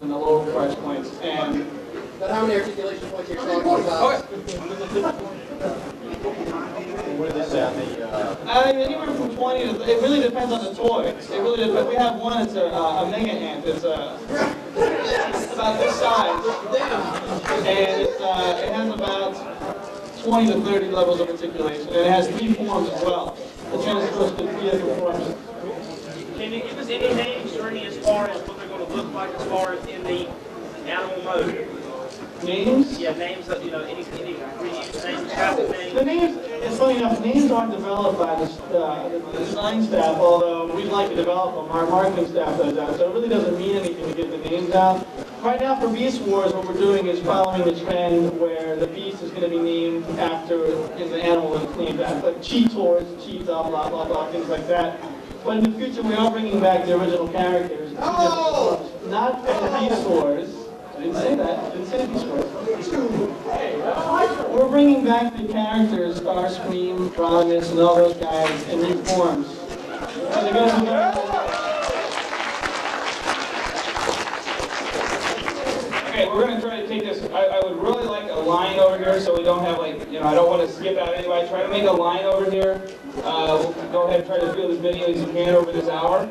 in the lower price points. And but how many articulation points are you talking about? What did they say on the... anywhere from 20 to... It really depends on the toy. It really depends. We have one, it's a mega ant. It's about this size. And it has about 20 to 30 levels of articulation. And it has 3 forms as well. The transfers to 3 different forms. Can you give us any names or any as far as what they're going to look like as far as in the animal mode? Names? Yeah, names of, any reused names, traffic names. The names, it's funny enough, names aren't developed by the design staff, although we'd like to develop them. Our marketing staff does that, so it really doesn't mean anything to get the names out. Right now for Beast Wars, what we're doing is following the trend where the beast is going to be named after the animal it's named after, like Cheetors, Cheetah, blah, blah, blah, things like that. But in the future, we are bringing back the original characters. Oh! Not the Beast Wars. I didn't say that. I didn't say Beast Wars. We're bringing back the characters, Starscream, Boznos, and all those guys in new forms. So they're going to be Okay, we're going to try to take this. I would really like a line over here so we don't have I don't want to skip out anybody. Try to make a line over here. We'll go ahead and try to do as many as you can over this hour.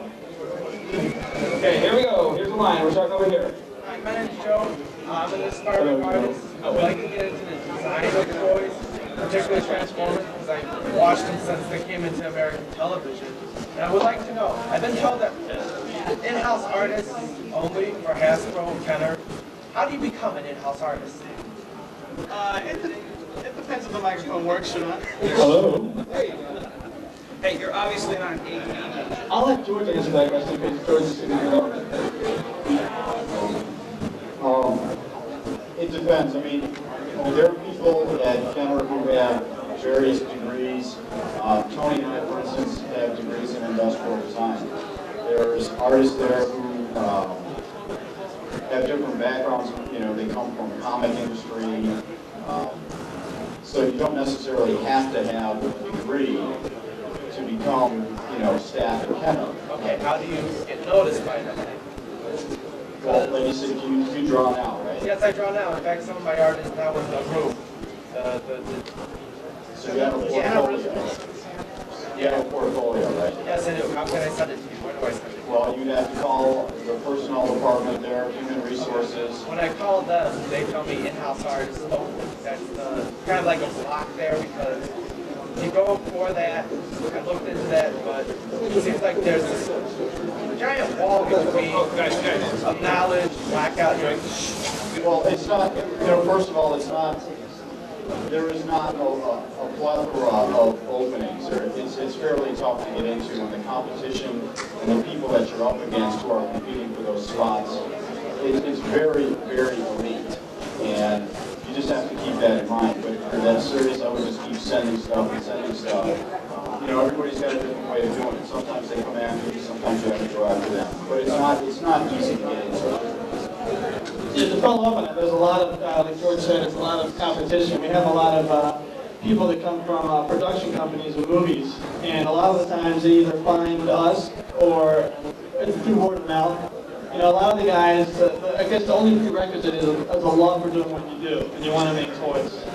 Okay, here we go. Here's the line. We're starting over here. Hi, my name's Joe. I'm an aspiring artist. I would like to get into the design of toys, particularly Transformers, because I watched them since they came into American television. And I would like to know, I've been told that in-house artists only for Hasbro and Kenner. How do you become an in-house artist? It depends if the microphone works or not. Hello. Hey, you're obviously not 18. I'll let George answer that question because George is sitting here. It depends. I mean, there are people at Kenner who have various degrees. Tony and I, for instance, have degrees in industrial design. There's artists there who have different backgrounds. They come from the comic industry. So you don't necessarily have to have a degree to become, staff at Kenner. Okay, how do you get noticed by them? Well, like you said, you draw now, right? Yes, I draw now. In fact, some of my art is now in the room. So you have a portfolio. You have a portfolio, right? Yes, I do. How can I send it to you? Where do I send it? Well, you'd have to call the personnel department there, human resources. When I call them, they tell me in-house artists only. That's kind of like a block there because you go for that. I looked into that, but it seems like there's this giant wall between of knowledge, blackout. Well, it's not, first of all, there is not a plethora of openings. It's fairly tough to get into, and the competition and the people that you're up against who are competing for those spots, it's very, very elite. And you just have to keep that in mind. But for that series, I would just keep sending stuff. Everybody's got a different way of doing it. Sometimes they come after you, sometimes you have to go after them. But it's not easy to get into. Yeah, to follow up on that, there's a lot of, like George said, it's a lot of competition. We have a lot of people that come from production companies and movies, and a lot of the times they either find us or through word of mouth. A lot of the guys, I guess the only prerequisite is a love for doing what you do, and you want to make toys.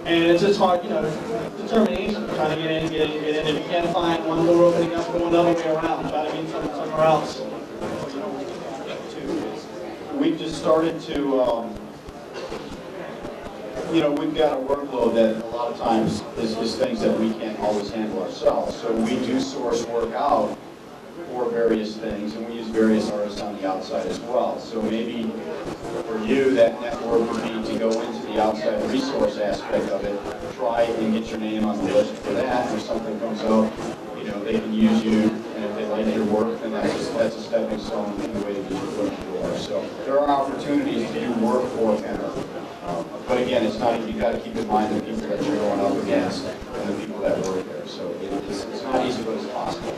And it's just hard, determination, trying to get in. If you can't find one door opening up, go another way around, try to meet somewhere else. We've just started to, we've got a workload that a lot of times is things that we can't always handle ourselves. So we do source work out for various things, and we use various artists on the outside as well. So maybe for you, that network would be to go into the outside resource aspect of it, try and get your name on the list for that. If something comes up, they can use you, and if they like your work, then that's a stepping stone in the way to get your foot in the door. So there are opportunities to do work for Kenner. But again, it's not. You got to keep in mind the people that you're going up against and the people that work there. So it's not easy, but it's possible.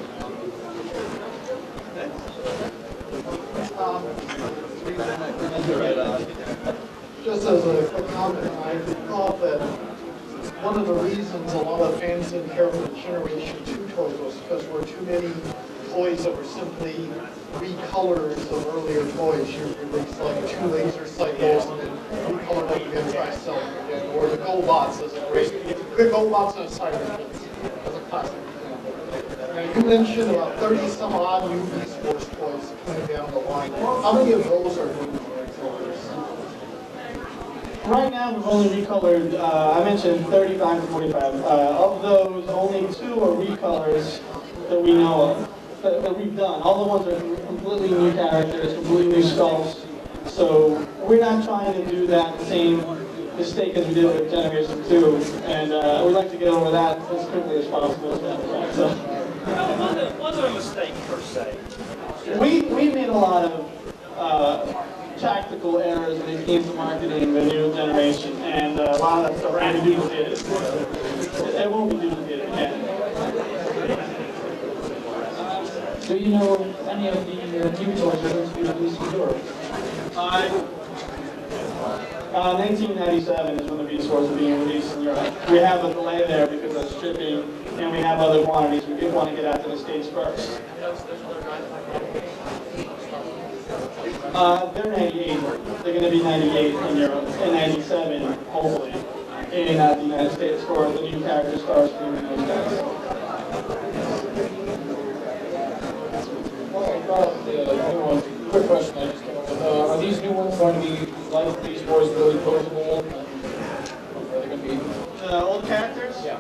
Just as a quick comment, I thought that one of the reasons a lot of fans didn't care for the Generation 2 toys was because there were too many toys that were simply recolors of earlier toys. You release like 2 laser cycles and then recolor them again, try to sell them again. Or the GoBots as a great, the GoBots and a siren kits as a classic example. Now you mentioned about 30 some odd new Beast Wars toys coming down the line. How many of those are new colors? Right now, we've only recolored, I mentioned 35 to 45. Of those, only 2 are recolors that we know of, that we've done. All the ones are completely new characters, completely new sculpts. So we're not trying to do that same mistake as we did with Generation 2. And we'd like to get over that as quickly as possible. As a matter of fact. So. It wasn't a mistake per se. We made a lot of tactical errors when it came to marketing the new generation, and a lot of that stuff had to be duplicated. It won't be duplicated again. Do you know any of the new toys that are going to be released in Europe? 1997 is when the Beast Wars are being released in Europe. We have a delay there because of shipping, and we have other quantities. We did want to get out to the States first. They're 98. They're going to be 98 in Europe, and 97, hopefully, in the United States for the new character stars and those guys. Quick question I just came up with. Are these new ones going to be like Beast Wars, really posable? Are they going to be? Old characters? Yeah.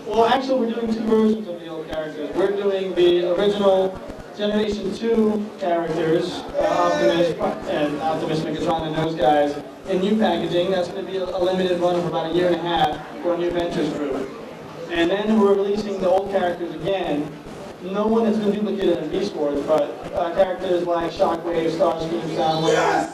Well, actually, we're doing 2 versions of the old characters. We're doing the original Generation 2 characters, Optimus, Megatron, and those guys, in new packaging. That's going to be a limited run of about 1.5 years for a new Adventures group. And then we're releasing the old characters again. No one is going to duplicate it in Beast Wars, but characters like Shockwave, Starscream, Soundwave,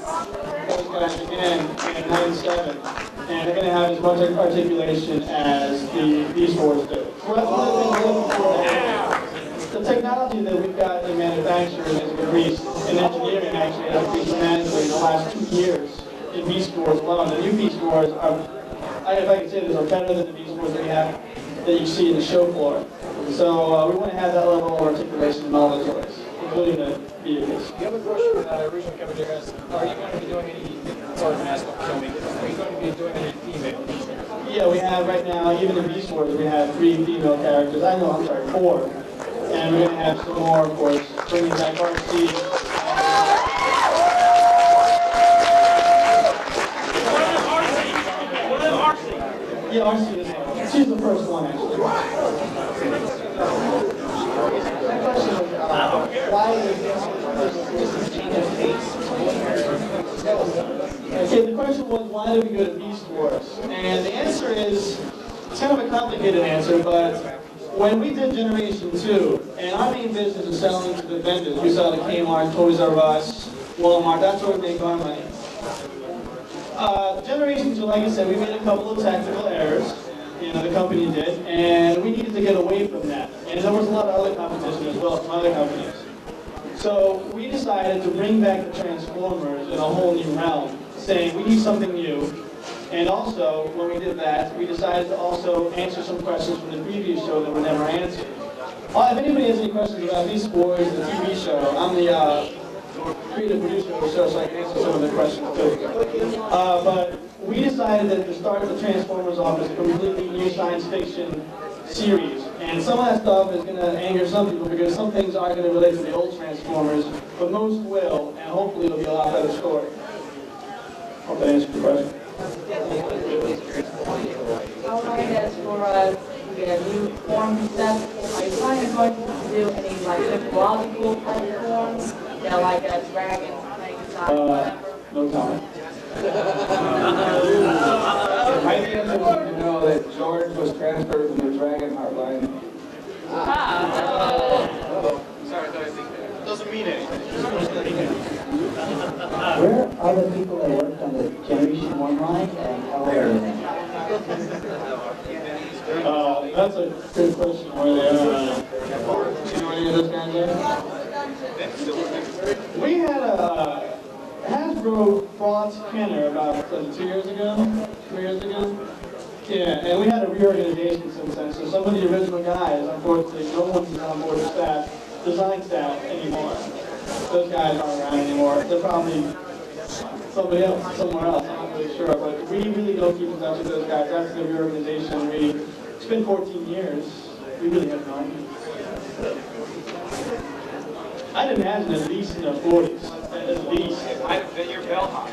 those guys again in 97. And they're going to have as much articulation as the Beast Wars do. So that's one of the things we're looking for. The technology that we've got in manufacturing has increased, and engineering actually has increased tremendously in the last 2 years in Beast Wars alone. The new Beast Wars are, if I can say this, are better than the Beast Wars that we have that you see in the show floor. So we want to have that level of articulation in all the toys, including the vehicles. The other question that I originally came to ask, are you going to be doing any sort of mask filming? Are you going to be doing any females? Yeah, we have right now, even in Beast Wars, we have 3 female characters. I'm sorry, 4. And we're going to have some more, of course, bringing back RC. Yeah, RC is she's the first one, actually. My question was, why is this change of pace? Okay, the question was, why did we go to Beast Wars? And the answer is, it's kind of a complicated answer, but when we did Generation 2, and our main business is selling to the vendors, we sell to Kmart, Toys R Us, Walmart, that's where we make our money. Generation 2, like I said, we made a couple of tactical errors, the company did, and we needed to get away from that. And there was a lot of other competition as well from other companies. So we decided to bring back the Transformers in a whole new realm, saying we need something new. And also, when we did that, we decided to also answer some questions from the previous show that were never answered. If anybody has any questions about Beast Wars, the TV show, I'm the creative producer of the show, so I can answer some of the questions too. But we decided that to start the Transformers off as a completely new science fiction series. And some of that stuff is going to anger some people because some things aren't going to relate to the old Transformers, but most will, and hopefully it'll be a lot better story. Hope that answers the question. How long as for the new form stuff? Are you planning going to do any like mythological type forms? Like a dragon, like No comment. I think it's important to know that George was transferred from the Dragon Heartline. Sorry, doesn't mean anything. Where are the people that worked on the Generation 1 line, and how old are they? That's a good question. Where they are. Do you know any of those guys are? We had a Hasbro bought Kenner about 2 years ago, 3 years ago. Yeah, and we had a reorganization since then. So some of the original guys, unfortunately, no one's on board the staff. design staff anymore. Those guys aren't around anymore. They're probably somebody else, somewhere else, I'm not really sure. But we really don't keep in touch with those guys. That's the reorganization. It's been 14 years. We really have no idea. I'd imagine at least in their 40s. At least. It might have been your bellhop.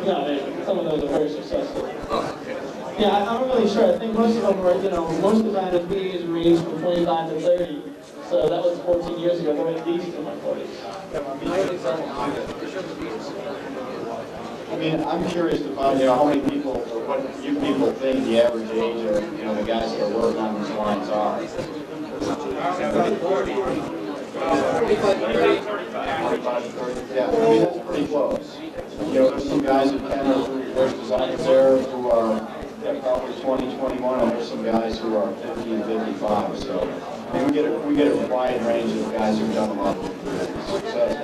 No, some of those are very successful. Yeah, I'm not really sure. I think most of them were, most designers we use range from 25 to 30. So that was 14 years ago. They're at least in their 40s. I mean, I'm curious to find, how many people, or what you people think the average age of, the guys that are working on these lines are. 35 to 30. Yeah, I mean, that's pretty close. There's some guys at Canada, there's designers there who are probably 20, 21, and there's some guys who are 50 and 55. So, I mean, we get a wide range of guys who've done a lot of success.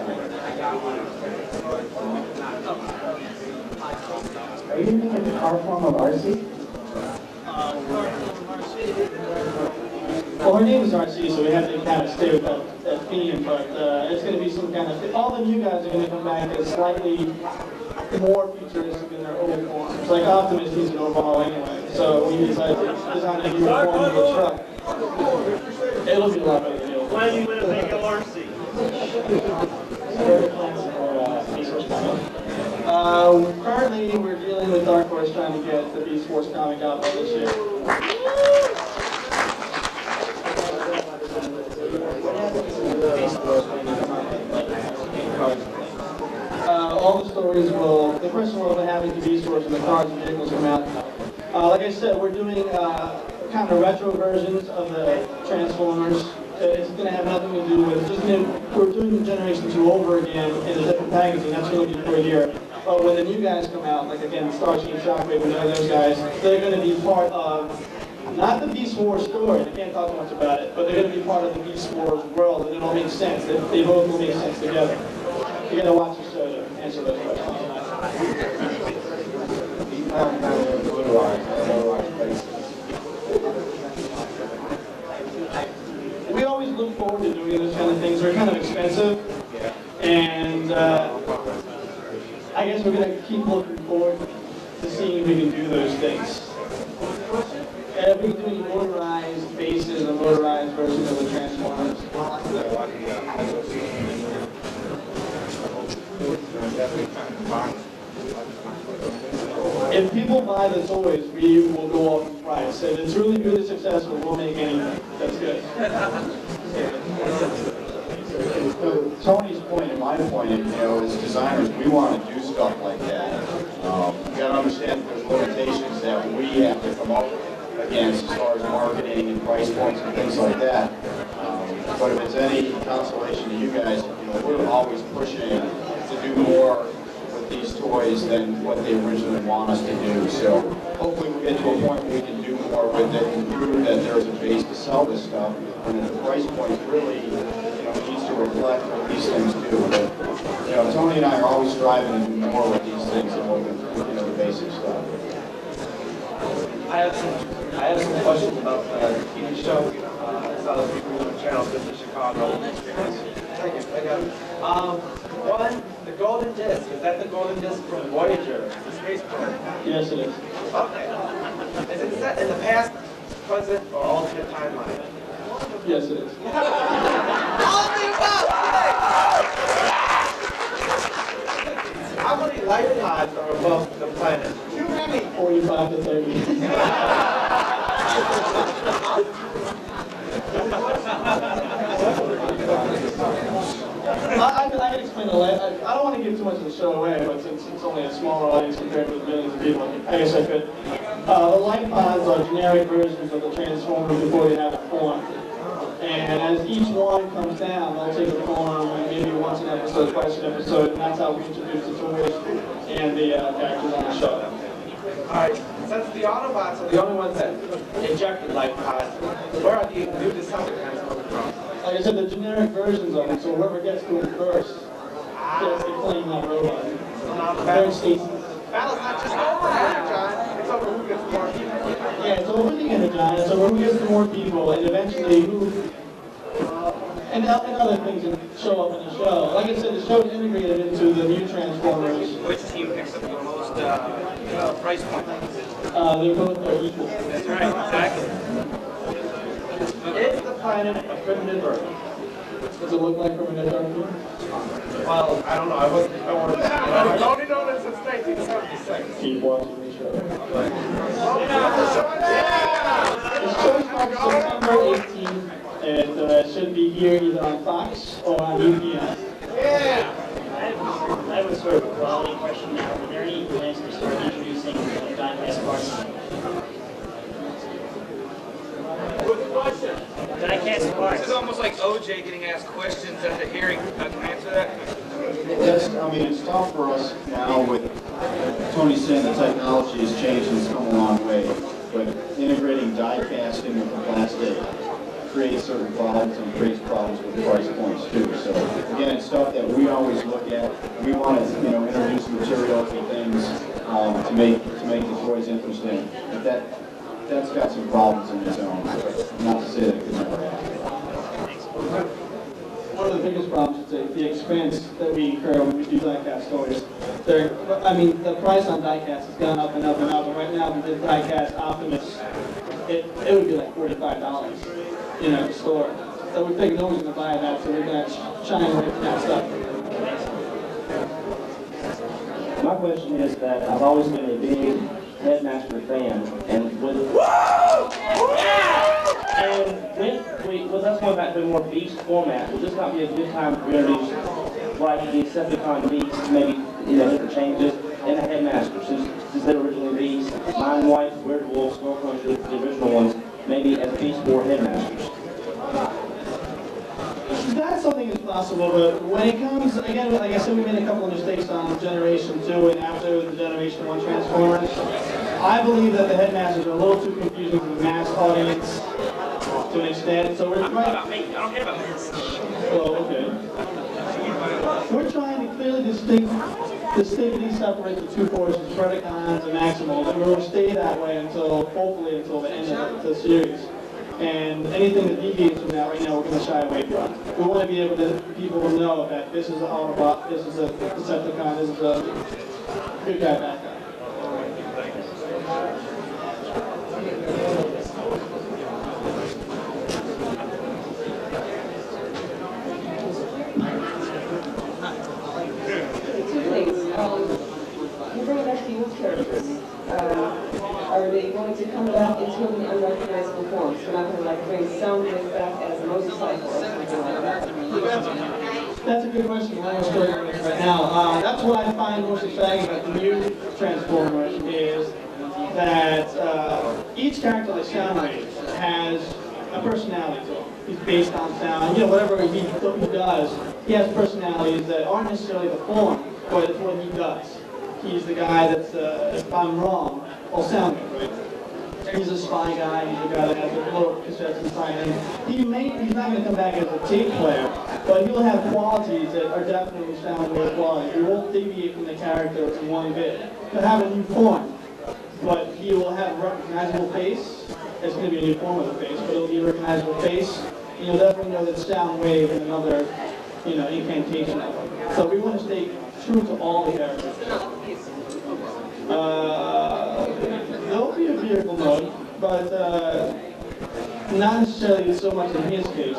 Are you thinking the art form of RC? Well, her name is RC, so we have to kind of stay with that theme, but it's going to be some kind of, all the new guys are going to come back as slightly more futuristic in their old forms. Like Optimus needs an overhaul anyway, so we decided to design a new form of a truck. It'll be a lot better deal. When you win a big LRC. Currently, we're dealing with Dark Horse trying to get the Beast Force comic out by this year. All the stories the first one will be having the Beast Force and the cars and vehicles come out. Like I said, we're doing kind of retro versions of the Transformers. It's going to have nothing to do with, we're doing Generation 2 over again in a different packaging. That's going to be for a year. But when the new guys come out, like again, Starscream, Shockwave, and those guys, they're going to be part of, not the Beast Wars story, I can't talk too much about it, but they're going to be part of the Beast Wars world, and it'll make sense. They both will make sense together. You got to watch the show to answer those questions. We always look forward to doing those kind of things. They're kind of expensive, and I guess we're going to keep looking forward to seeing if we can do those things. We're doing motorized bases and motorized versions of the Transformers. If people buy the toys, we will go up in price. If it's really good and successful, we'll make anything. That's good. So Tony's point and my point, as designers, we want to do stuff like that. You got to understand there's limitations that we have to come up against as far as marketing and price points and things like that. But if it's any consolation to you guys, we're always pushing to do more with these toys than what they originally want us to do. So hopefully we get to a point where we can do more with it and prove that there's a base to sell this stuff, and that the price point really needs to reflect what these things do. But Tony and I are always striving to do more with these things than what the basic stuff. I have some questions about the TV show. I saw the people on Channel 5 in Chicago. Thank you. I got it. One, the golden disc. Is that the golden disc from Voyager, the space program? Yes, it is. Okay. Is it set in the past, present, or alternate timeline? Yes, it is. How many life pods are above the planet? Too many. 45 to 30. I can explain the life. I don't want to give too much of the show away, but since it's only a smaller audience compared to the millions of people, I guess I could. The life pods are generic versions of the Transformers before they have a form. And as each one comes down, they'll take a form, maybe once an episode, twice an episode, and that's how we introduce the toys and the characters on the show. Alright, since the Autobots are the only ones that injected life pods, where are the new Decepticons coming from? Like I said, the generic versions of them, so whoever gets to them first gets to claim that robot. Battle's not just over here, John. It's over who gets more people. Yeah, it's over the Energon, it's over who gets to more people, and eventually who and other things that show up in the show. Like I said, the show is integrated into the new Transformers. Which team picks up the most price point? They're both equal. That's right, exactly. It's the planet of primitive Earth. Does it look like primitive Earth? Well, I don't know. I I've only known it since 1976. Keep watching the show. The show starts September 18th. It should be here either on Fox or on UPN. I have a sort of quality question now. Are there any plans to start introducing diecast parts? Diecast parts. This is almost like OJ getting asked questions at the hearing. Can I answer that? Yes, I mean, it's tough for us now with Tony saying the technology has changed and it's come a long way, but integrating die casting with the plastic creates certain problems and creates problems with price points too. So again, it's stuff that we always look at. We want to, introduce materials and things to make the toys interesting. But that's got some problems in its own. Not to say that it could never happen. One of the biggest problems is the expense that we incur when we do diecast toys. The price on diecast has gone up and up and up. And right now, if we did diecast Optimus, it would be like $45 in a store. So we figured no one's going to buy that, so we're going to shine away from that stuff. My question is that I've always been a big Headmaster fan, and with us going back to a more beast format, would this not be a good time to introduce like the Decepticon Beast, maybe different changes, and the Headmaster, since they're originally Beast, Mind White, Weird Wolf, Skullcruncher, the original ones, maybe as Beast or Headmasters? That's something that's possible, but when it comes, again, like I said, we made a couple of mistakes on Generation 2 and after the Generation 1 Transformers. I believe that the Headmasters are a little too confusing for the mass audience to an extent, so we're trying... I don't care about this. Well, okay. We're trying to clearly distinctly separate the two forces, Predacons and Maximals, and we'll stay that way hopefully until the end of the series. And anything that deviates from that right now, we're going to shy away from. We want to be able to, people will know that this is an Autobot, this is a Decepticon, this is a good guy, bad guy. Two things. You bring back the old characters. Are they going to come back in totally unrecognizable forms? They're not going to bring Soundwave back as a motorcycle or something like that? That's a good question. We're almost starting with it right now. That's what I find most exciting about the new Transformers is that each character like Soundwave has a personality to him. He's based on sound. Whatever he does, he has personalities that aren't necessarily the form, but it's what he does. He's the guy that's, if I'm wrong, Soundwave, right? He's a spy guy, he's a guy that has a little cassettes inside him. He's not going to come back as a tape player, but he'll have qualities that are definitely Soundwave qualities. He won't deviate from the character in one bit. He'll have a new form, but he will have a recognizable face. It's going to be a new form of the face, but it'll be a recognizable face. And you'll definitely know that Soundwave and another, incantation of him. So we want to stay true to all the characters. There'll be a vehicle mode, but not necessarily so much in his case.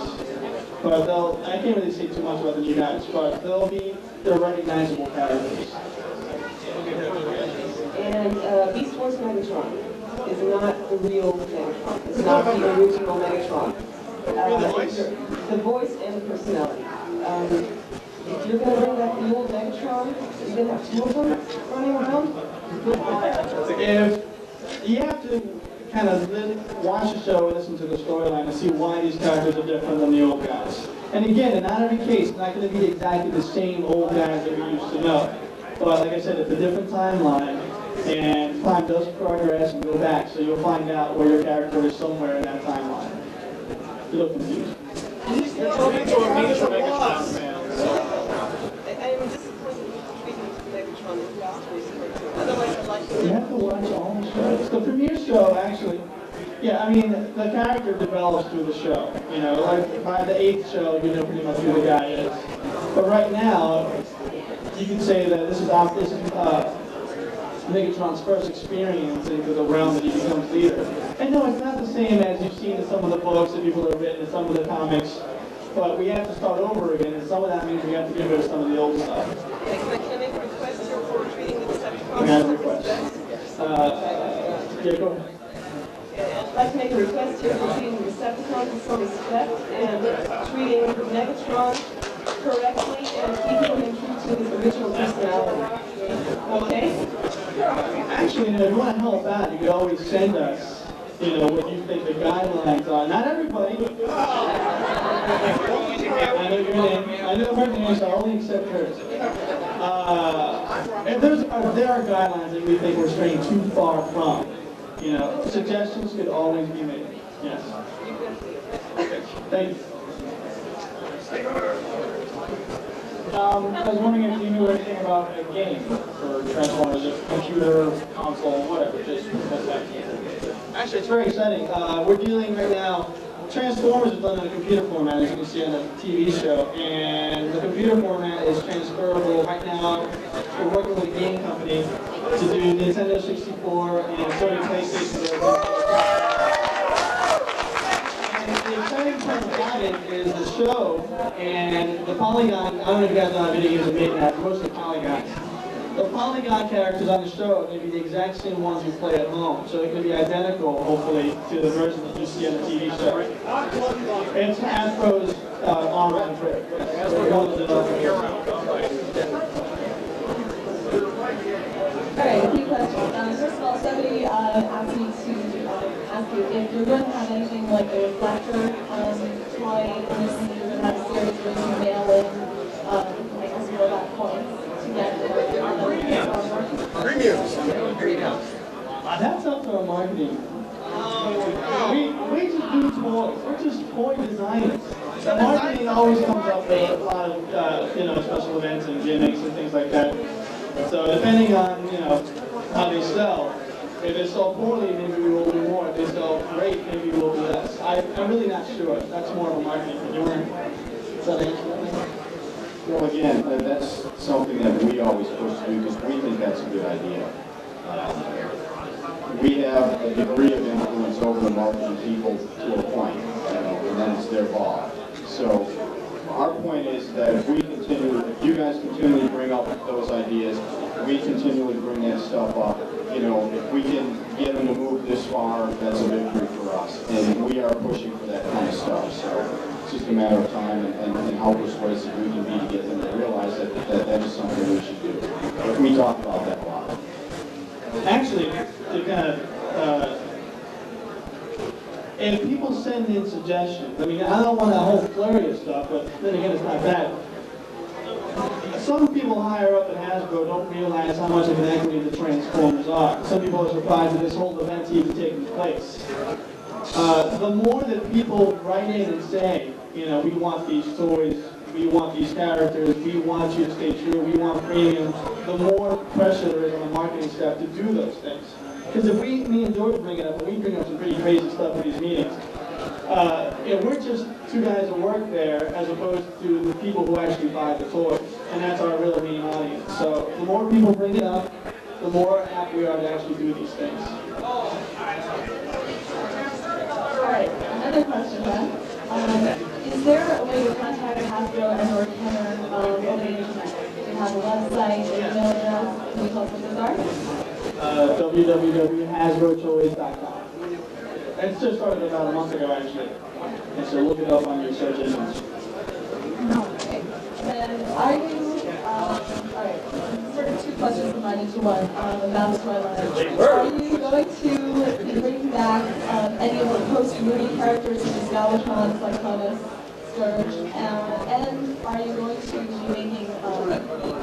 But I can't really say too much about the new guys, but they're recognizable characters. And Beast Wars Megatron is not the real Megatron. It's not the original Megatron. The voice and the personality. If you're going to bring back the old Megatron, you're going to have two of them running around? If you have to kind of watch the show and listen to the storyline and see why these characters are different than the old guys. And again, in not every case, it's not going to be exactly the same old guys that we used to know. But like I said, it's a different timeline, and time does progress and go back, so you'll find out where your character is somewhere in that timeline. You look confused. You have to watch all the shows. The premiere show, actually, Yeah, I mean, the character develops through the show. You know, like by the 8th show, you know pretty much who the guy is. But right now, you can say that this is Megatron's first experience into the realm that he becomes leader. And no, it's not the same as you've seen in some of the books that people have written in some of the comics. But we have to start over again, and some of that means we have to get rid of some of the old stuff. Can I make a request here for treating the Decepticons? We have a request. Yeah, go ahead. I'd like to make a request here for treating the Decepticons with some respect and treating Megatron correctly and keeping him true to his original personality. Okay? Actually, you know, if you want to help out, you could always send us, you know, what you think the guidelines are. Not everybody. I know your name. I know her name, so I only accept hers. If there are guidelines that we think we're straying too far from, you know, suggestions could always be made. Yes. Okay. Thank you. I was wondering if you knew anything about a game for Transformers, a computer, console, whatever, just what's that game? Actually, it's very exciting. We're dealing right now, Transformers is done in a computer format, as you can see on the TV show, and the computer format is transferable. Right now, we're working with a game company to do Nintendo 64 and Sony PlayStation versions. And the exciting part about it is the show and the polygon. I don't know if you guys know how video games are made now, mostly polygons. The polygon characters on the show are going to be the exact same ones you play at home. So they're going to be identical, hopefully, to the version that you see on the TV show. It's Hasbro's arm and trick. Alright, a few questions. First of all, somebody asked me to ask you if you're going to have anything like a reflector toy, and you're going to have a series where you mail in, I guess, robot coins to get That's up to our marketing. We just do toys. We're just toy designers. The marketing always comes up with a lot of you know, special events and gimmicks and things like that. So depending on, you know, how they sell, if they sell poorly, maybe we will do more. If they sell great, maybe we will do less. I'm really not sure. That's more of a marketing thing. Does that answer that? Well, again, that's something that we always push through because we think that's a good idea. We have a degree of influence over the marketing people to a point, you know, and then it's their ball. So our point is that if you guys continually bring up those ideas, we continually bring that stuff up. You know, if we can get them to move this far, that's a victory for us. And we are pushing for that kind of stuff. So it's just a matter of time and how persuasive we can be to get them to realize that is something we should do. But we talk about that a lot. Actually, to kind of, if people send in suggestions, I mean, I don't want a whole flurry of stuff, but then again, it's not bad. Some people higher up at Hasbro don't realize how much of an equity the Transformers are. Some people are surprised that this whole event's even taking place. The more that people write in and say, you know, we want these toys, we want these characters, we want you to stay true, we want premium, the more pressure there is on the marketing staff to do those things. Because if me and George bring it up, and we bring up some pretty crazy stuff in these meetings, you know, we're just two guys that work there as opposed to the people who actually buy the toys. And that's our real main audience. So the more people bring it up, the more apt we are to actually do these things. Alright, another question then. Is there a way to contact Hasbro and or Kenner over the internet? Do you have a website, an email address? Can you tell us what those are? www.hasbrotoys.com. It's just started about a month ago, actually. And so look it up on your search engines. Okay. And are you, alright, sort of two questions combined into one about Twilight. Are you going to be bringing back any of the post-movie characters such as Galvatron, Cyclonus, Scourge, and are you going to be making,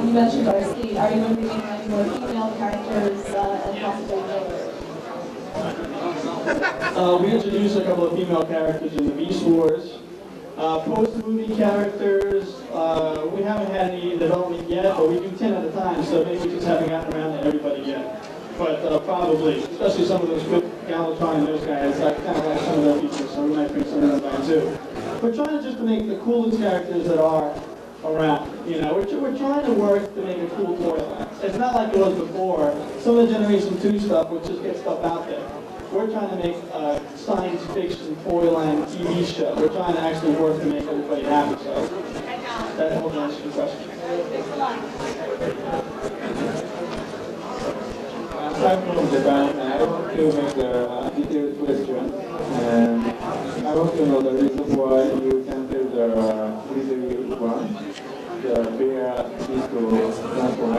you mentioned Arcade, are you going to be making any more female characters and possibly males? We introduced a couple of female characters in the Beast Wars. Post-movie characters, we haven't had any in development yet, but we do 10 at a time, so maybe we just haven't gotten around to everybody yet. but probably, especially some of those good Galvatron and those guys, I kind of like some of their features, so we might bring some of them back too. We're trying to just to make the coolest characters that are around. You know, we're trying to work to make a cool toy line. It's not like it was before. Some of the Generation 2 stuff would just get stuff out there. We're trying to make a science fiction toy line TV show. We're trying to actually work to make everybody happy. So that helps answer your question. I'm from Japan, and I want to make the detailed question. And I want to know the reason why you canceled the 3D one, the bear needs to transform.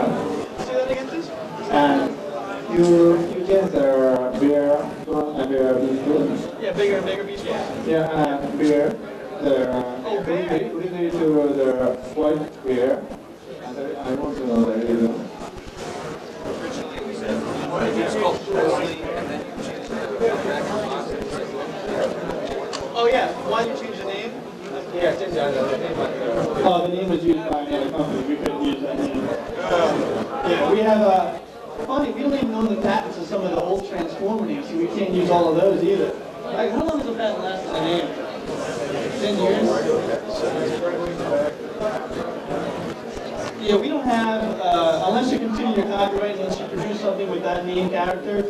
Say that again, please. And you changed the bear one and bear needs to. Yeah, bigger and bigger beast. Yeah. Yeah, and bear. The really to the white bear. And I want to know the reason. Oh yeah, why did you change the name? Yeah, change the name. Oh, the name was used by another company. We couldn't use that name. Yeah, we have funny, we don't even own the patents of some of the old Transformer names, so we can't use all of those either. Like, how long has the patent lasted on the name? 10 years? Yeah, we don't have, unless you continue your copyright, unless you produce something with that name character,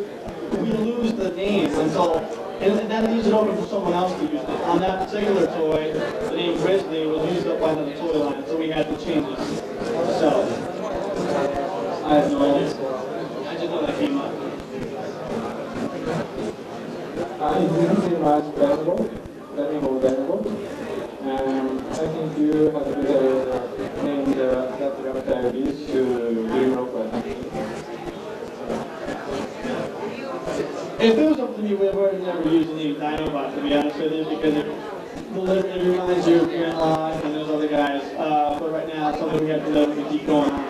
we lose the name until, and that leaves it open for someone else to use it. On that particular toy, the name Grizzly was used up by another toy line, so we had to change it. So, I have no idea. I just know that came up. It didn't much valuable, very more valuable. And I think you have to name that diabetes to develop a If it was up to me, we would never use the name Dinobot, to be honest with you, because it literally reminds you of Grimlock and those other guys. But right now, it's something we have to know we can keep going on.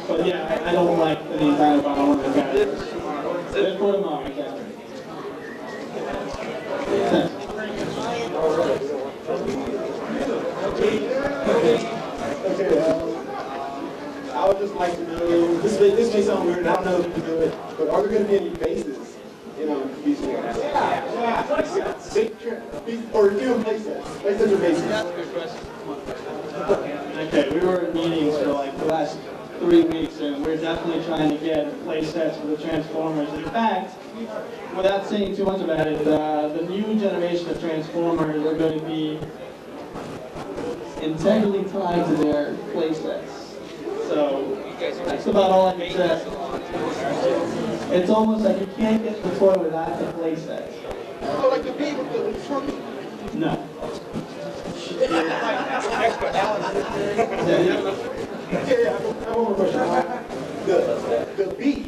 But yeah, I don't like the name Dinobot on one of those guys. Let's put him on, okay. I would just like to know, this may sound weird, I don't know if you can do it, but are there going to be any bases, you know, Beast Wars? Yeah. Or even playsets. Playsets or bases? That's a good question. Okay, we were in meetings for like the last 3 weeks, and we're definitely trying to get play sets for the Transformers. In fact, without saying too much about it, the new generation of Transformers are going to be integrally tied to their play sets. So that's about all I can say. It's almost like you can't get the toy without the play set. Oh, like the bee with the trunk? No. Yeah, I have one more question. The bee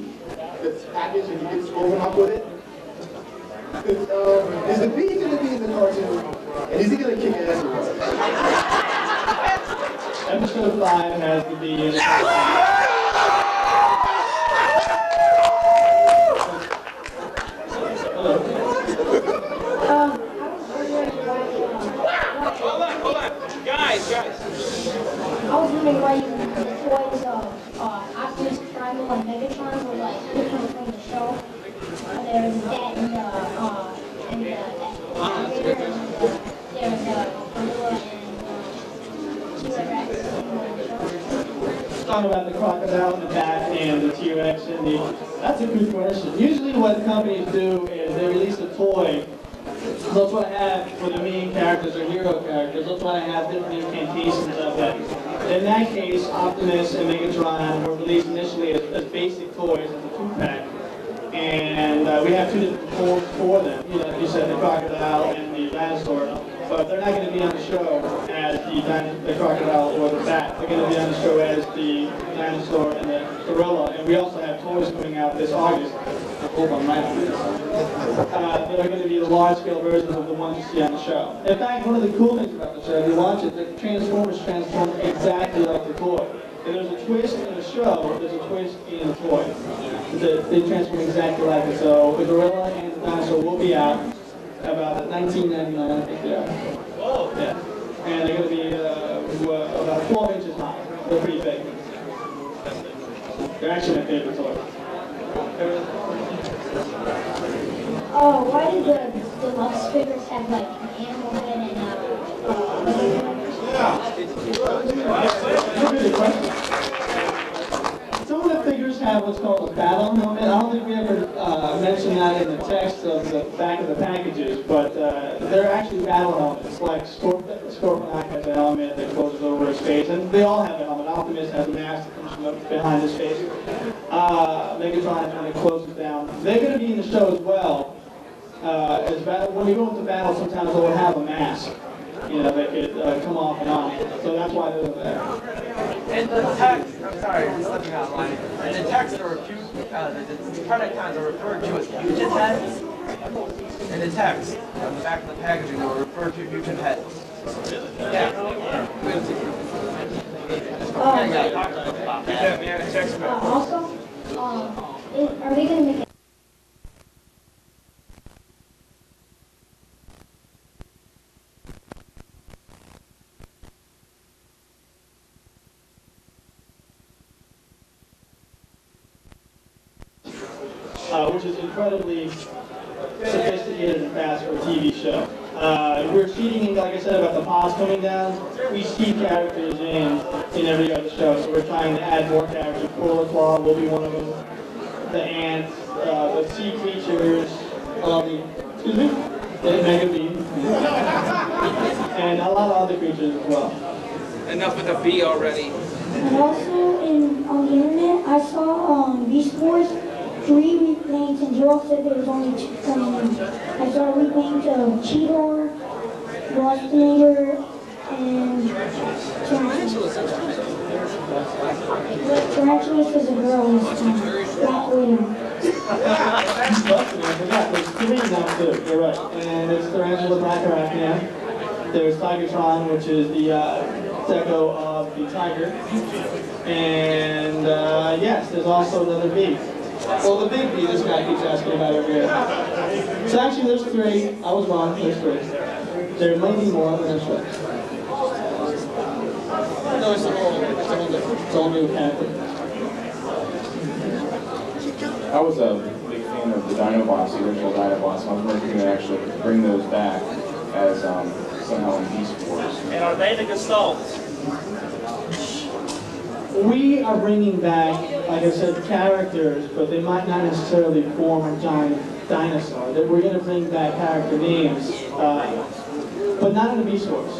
that's packaged and you get scrolling up with it, is the bee going to be in the cartoon? And is he going to kick ass or what? Episode 5 has to be in the Hold on. Guys. I was wondering why the toys of Optimus Primal and Megatron were like different from the show. There's that and the elevator, and there's gorilla and T-Rex in the show. Talk about the crocodile and the bat and the T-Rex and the... That's a good question. Usually what companies do is they release a toy. They'll try to have, for the main characters or hero characters, they'll try to have different incantations of it. In that case, Optimus and Megatron were released initially as basic toys, as a 2-pack. And we have 2 different forms for them. You know, like you said, the crocodile and the dinosaur. But they're not going to be on the show as the crocodile or the bat. They're going to be on the show as the dinosaur and the gorilla. And we also have toys coming out this August. I hope I'm right on this. That are going to be the large-scale versions of the ones you see on the show. In fact, one of the cool things about the show, if you watch it, the Transformers transform exactly like the toy. And there's a twist in the show, there's a twist in the toy. They transform exactly like it. So the gorilla and the dinosaur will be out about $19.99, I think they are. Whoa! Yeah. And they're going to be about 12 inches high. They're pretty big. They're actually my favorite toy. of the deluxe figures have like an animal head and Some of the figures have what's called a battle helmet. I don't think we ever mentioned that in the text of the back of the packages, but they're actually battle helmets. Like Scorpion has a helmet that closes over his face, and they all have a helmet. Optimus has a mask that comes from behind his face. Megatron has one that closes down. They're going to be in the show as well. When we go into battle, sometimes they'll have a mask, that could come off and on. So that's why they're there. And the text, I'm sorry, I'm slipping out of line. And the text the Predacons are referred to as mutant heads. In the text, on the back of the packaging, they were referred to mutant heads. Yeah. also, are they going to make it? Which is incredibly sophisticated and fast for a TV show. We're cheating, like I said, about the pause coming down. We see characters in every other show, so we're trying to add more characters. Cooler Claw will be one of them. The ants, the sea creatures, the Mega Bee, and a lot of other creatures as well. Enough with the bee already. And also on the internet, I saw Beast Wars 3 repaints, and Joel said there was only 2 coming. I saw a repaint of Cheetor, Velominator, and Tarantulas. Tarantulas is a girl this time. Black Widow. There's 3 now too, you're right. And it's Tarantula, Black Arachnia. There's Tigertron, which is the Deco of the tiger. And yes, there's also another bee. Well, the big bee this guy keeps asking about every year. So actually there's 3. I was wrong, there's 3. There might be more, but there's 3. No, it's all different. It's all new character. I was a big fan of the Dinobots, the original Dinobots, so I was wondering if you could actually bring those back as somehow in Beast Wars. And are they the Gestalts? We are bringing back, like I said, characters, but they might not necessarily form a giant dinosaur. We're going to bring back character names, but not in the Beast Wars.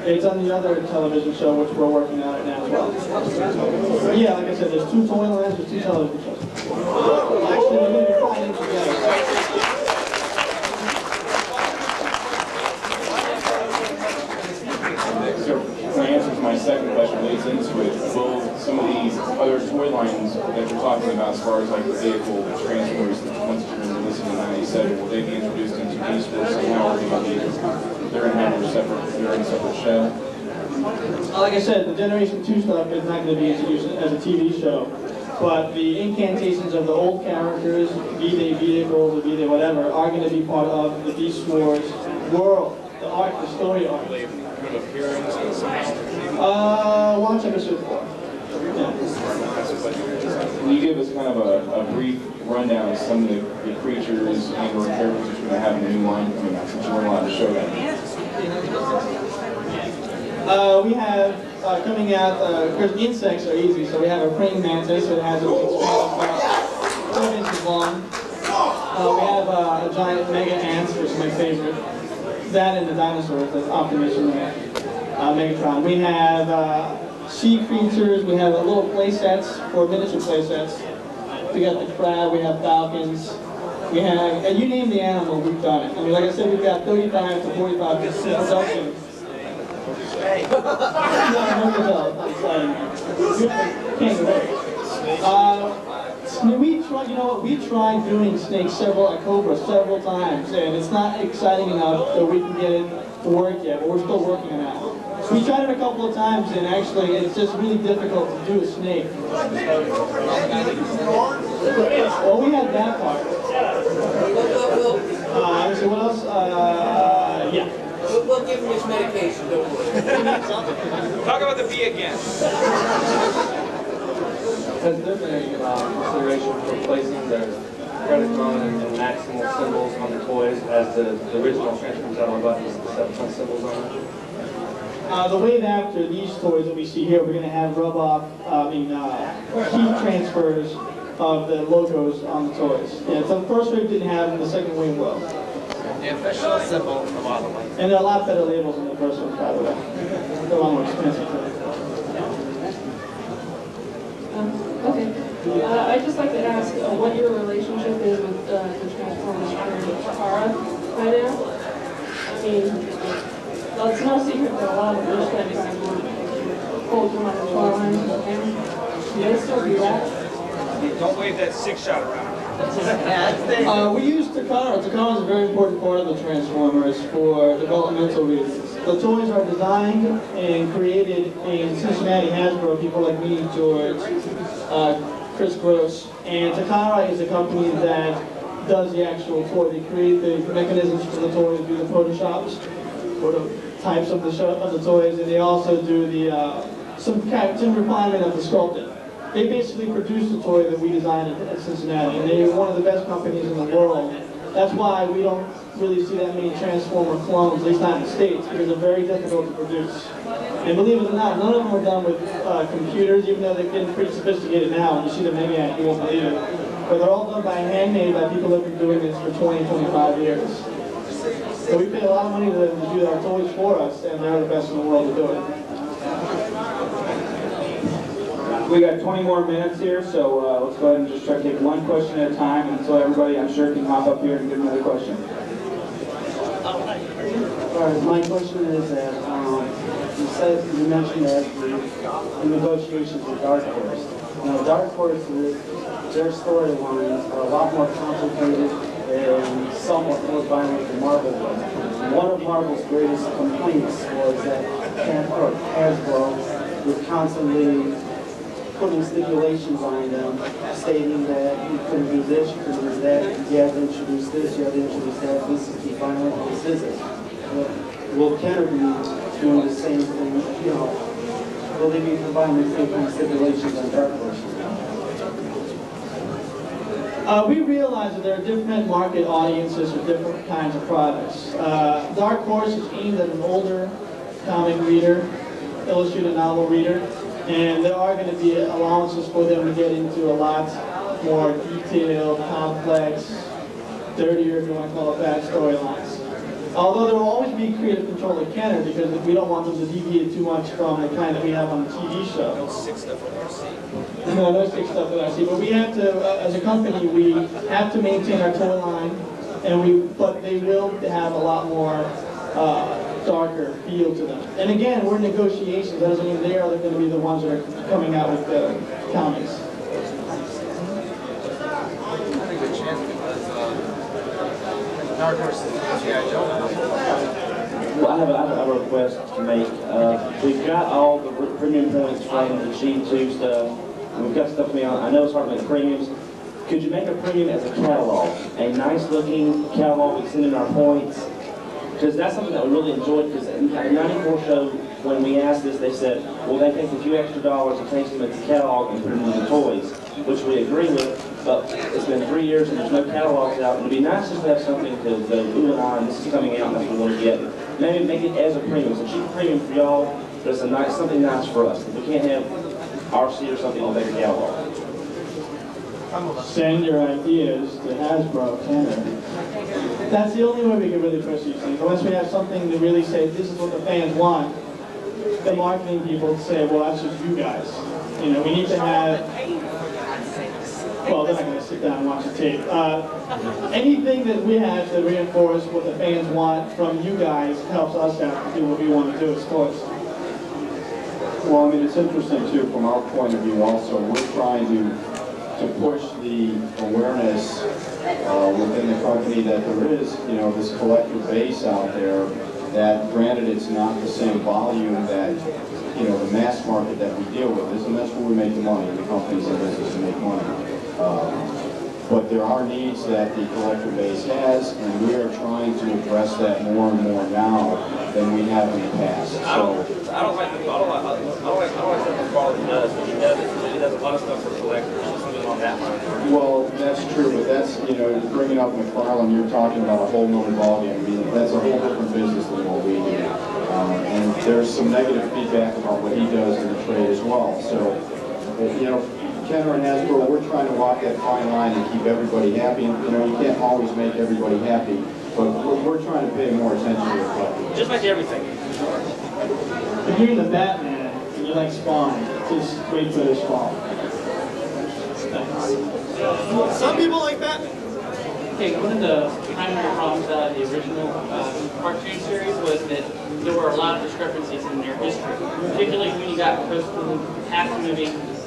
It's on the other television show, which we're working on it now as well. Yeah, like I said, there's 2 toy lines, there's 2 television shows. Actually, we're going to be flying together. My answer to my second question relates into it. Will some of these other toy lines that you're talking about, as far as like the vehicle transformers, the ones that you're releasing in 97, will they be introduced into Beast Wars somehow, or they're going to have their own separate show? Like I said, the Generation 2 stuff is not going to be introduced as a TV show, but the incantations of the old characters, be they vehicles or be they whatever, are going to be part of the Beast Wars world, the arc, the story arc. Watch episode 4. Yeah. Can you give us kind of a brief rundown of some of the creatures and or characters that you're going to have in the new line coming out, since you weren't allowed to show that? We have coming out, of course the insects are easy, so we have a praying mantis that has a wingspan about 12 inches long. We have a giant mega ants, which is my favorite. That and the dinosaurs, that's Optimus and Megatron. We have sea creatures, we have little play sets, or miniature play sets. We got the crab, we have falcons, we have, and you name the animal, we've done it. I mean, like I said, we've got 35 to 45 productions. We tried doing snakes cobra several times, and it's not exciting enough that we can get it to work yet, but we're still working on that. We tried it a couple of times, and actually, it's just really difficult to do a snake. Well, we had that part. So what else? Yeah. We'll give him his medication, don't worry. Talk about the bee again. Has there been any consideration for placing the Predacon and Maximal symbols on the toys as the original Transformers Autobots, the Decepticon symbols on it? The way that after these toys that we see here, we're going to have heat transfers of the logos on the toys. Yeah, so the first wave didn't have them, the second wave will. The official symbol of Autobots. And there are a lot better labels than the first ones, by the way. They're a lot more expensive. Okay. I'd just like to ask what your relationship is with the Transformers for Kara by now. I mean, well, it's no secret that a lot of British fans hold them on the toy lines with him. Do they still do that? Don't wave that 6-shot around. We use Takara. Takara is a very important part of the Transformers for developmental reasons. The toys are designed and created in Cincinnati Hasbro, people like me, George, Chris Gross, and Takara is a company that does the actual toy. They create the mechanisms for the toys, do the photoshops, types of the toys, and they also do the some refinement of the sculpting. They basically produce the toy that we designed at Cincinnati, and they're one of the best companies in the world. That's why we don't really see that many Transformer clones, at least not in the States, because they're very difficult to produce. And believe it or not, none of them are done with computers, even though they're getting pretty sophisticated now. When you see the Maniac, you won't believe it. But they're all done by handmade by people that have been doing this for 20, 25 years. So we pay a lot of money to them to do our toys for us, and they're the best in the world to do it. We got 20 more minutes here, so let's go ahead and just try to take one question at a time until everybody, I'm sure, can hop up here and get another question. All right, my question is that you mentioned that the negotiations with Dark Horse. Now, Dark Horse, their storylines are a lot more complicated and somewhat more violent than Marvel was. One of Marvel's greatest complaints was that Hasbro was constantly putting stipulations on them, stating that you couldn't do this, you couldn't do that, you had to introduce this, you had to introduce that, this is too violent, this isn't. Will Kenner be doing the same thing, you know, will they be providing the same kind of stipulations on Dark Horse? We realize that there are different market audiences for different kinds of products. Dark Horse is aimed at an older comic reader, illustrated novel reader, and there are going to be allowances for them to get into a lot more detailed, complex, dirtier, if you want to call it that, storylines. Although there will always be creative control at Kenner because we don't want them to deviate too much from the kind that we have on the TV show. No sick stuff in our seat. No, no sick stuff in our seat. But we have to, as a company, we have to maintain our toy line, but they will have a lot more darker feel to them. And again, we're in negotiations. That doesn't mean they are going to be the ones that are coming out with the comics. I think a chance because Dark Horse is G.I. Joe. Well, I have a request to make. We've got all the premium points from the G2 stuff. We've got stuff I know it's hard to make premiums. Could you make a premium as a catalog? A nice looking catalog we send in our points. Because that's something that we really enjoyed, because at the 94 show, when we asked this, they said, well, they take a few extra dollars and take them as a catalog and put them in the toys, which we agree with, but it's been 3 years and there's no catalogs out, and it'd be nice just to have something to go, ooh and ah, and this is coming out and that's what we want to get. Maybe make it as a premium. It's a cheap premium for y'all, but it's something nice for us. If we can't have RC or something on their catalog. Send your ideas to Hasbro, Kenner. That's the only way we can really push these things. Unless we have something to really say, this is what the fans want, the marketing people say, well, that's just you guys. You know, we need to have, well, they're not going to sit down and watch the tape. Anything that we have to reinforce what the fans want from you guys helps us out to do what we want to do as toys. Well, I mean, it's interesting, too, from our point of view also. We're trying to push the awareness within the company that there is, you know, this collector base out there that, granted, it's not the same volume that, you know, the mass market that we deal with is, and that's where we make the money. The company's in business to make money. But there are needs that the collector base has, and we are trying to address that more and more now than we have in the past. So, I don't like stuff that Karl does. What he does is he does a lot of stuff for collectors. Something on that line. well, that's true, but that's, you know, bringing up McFarlane, you're talking about a whole nother ballgame. I mean, that's a whole different business than what we do. And there's some negative feedback about what he does in the trade as well. So, you know, Kenner and Hasbro, we're trying to walk that fine line and keep everybody happy. And, you know, you can't always make everybody happy, but we're trying to pay more attention to the collector. Just like everything. If you're into Batman and you like Spawn, just wait for this fall. Some people like Batman. Okay, one of the primary problems out of the original cartoon series was that there were a lot of discrepancies in their history, particularly when you got close to half the movie.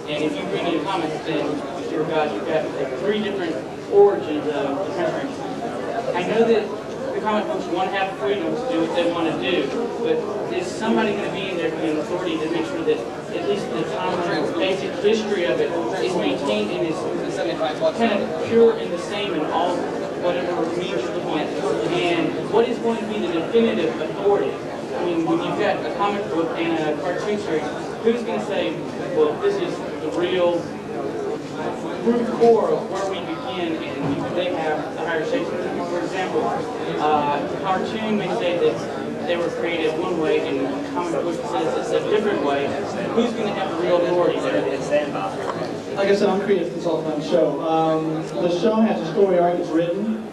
And if you read in the comics, then with your God, you've got like 3 different origins of the transformation. I know that the comic books want to have freedom to do what they want to do, but is somebody going to be in there with an authority to make sure that at least the timeline, the basic history of it is maintained and is kind of pure and the same in all whatever means you're looking at? And what is going to be the definitive authority? I mean, when you've got a comic book and a cartoon series, who's going to say, well, this is the real root core of where we begin, and they have the higher stakes? For example, cartoon may say that they were created one way, and the comic book says it's a different way. Who's going to have the real authority there? Like I said, I'm a creative consultant on the show. The show has a story arc, it's written,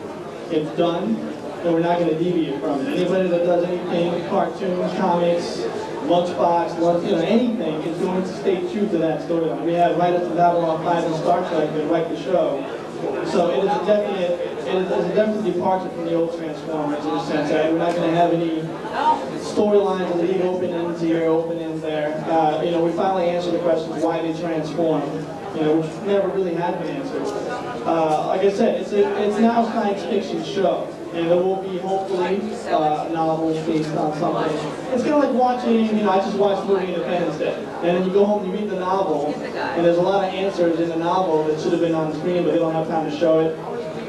it's done, and we're not going to deviate from it. Anybody that does anything, cartoons, comics, Lunchbox, anything is going to stay true to that storyline. We have writers from Babylon 5 and Star Trek that write the show. So it is a definite departure from the old Transformers in the sense that we're not going to have any storylines that leave open ends here, open ends there. We finally answered the question why they transform, which never really had been answered. Like I said, it's now a science fiction show. And there will be, hopefully, a novel based on something. It's kind of like watching, I just watched the movie Independence Day. And then you go home and you read the novel, and there's a lot of answers in the novel that should have been on screen, but they don't have time to show it.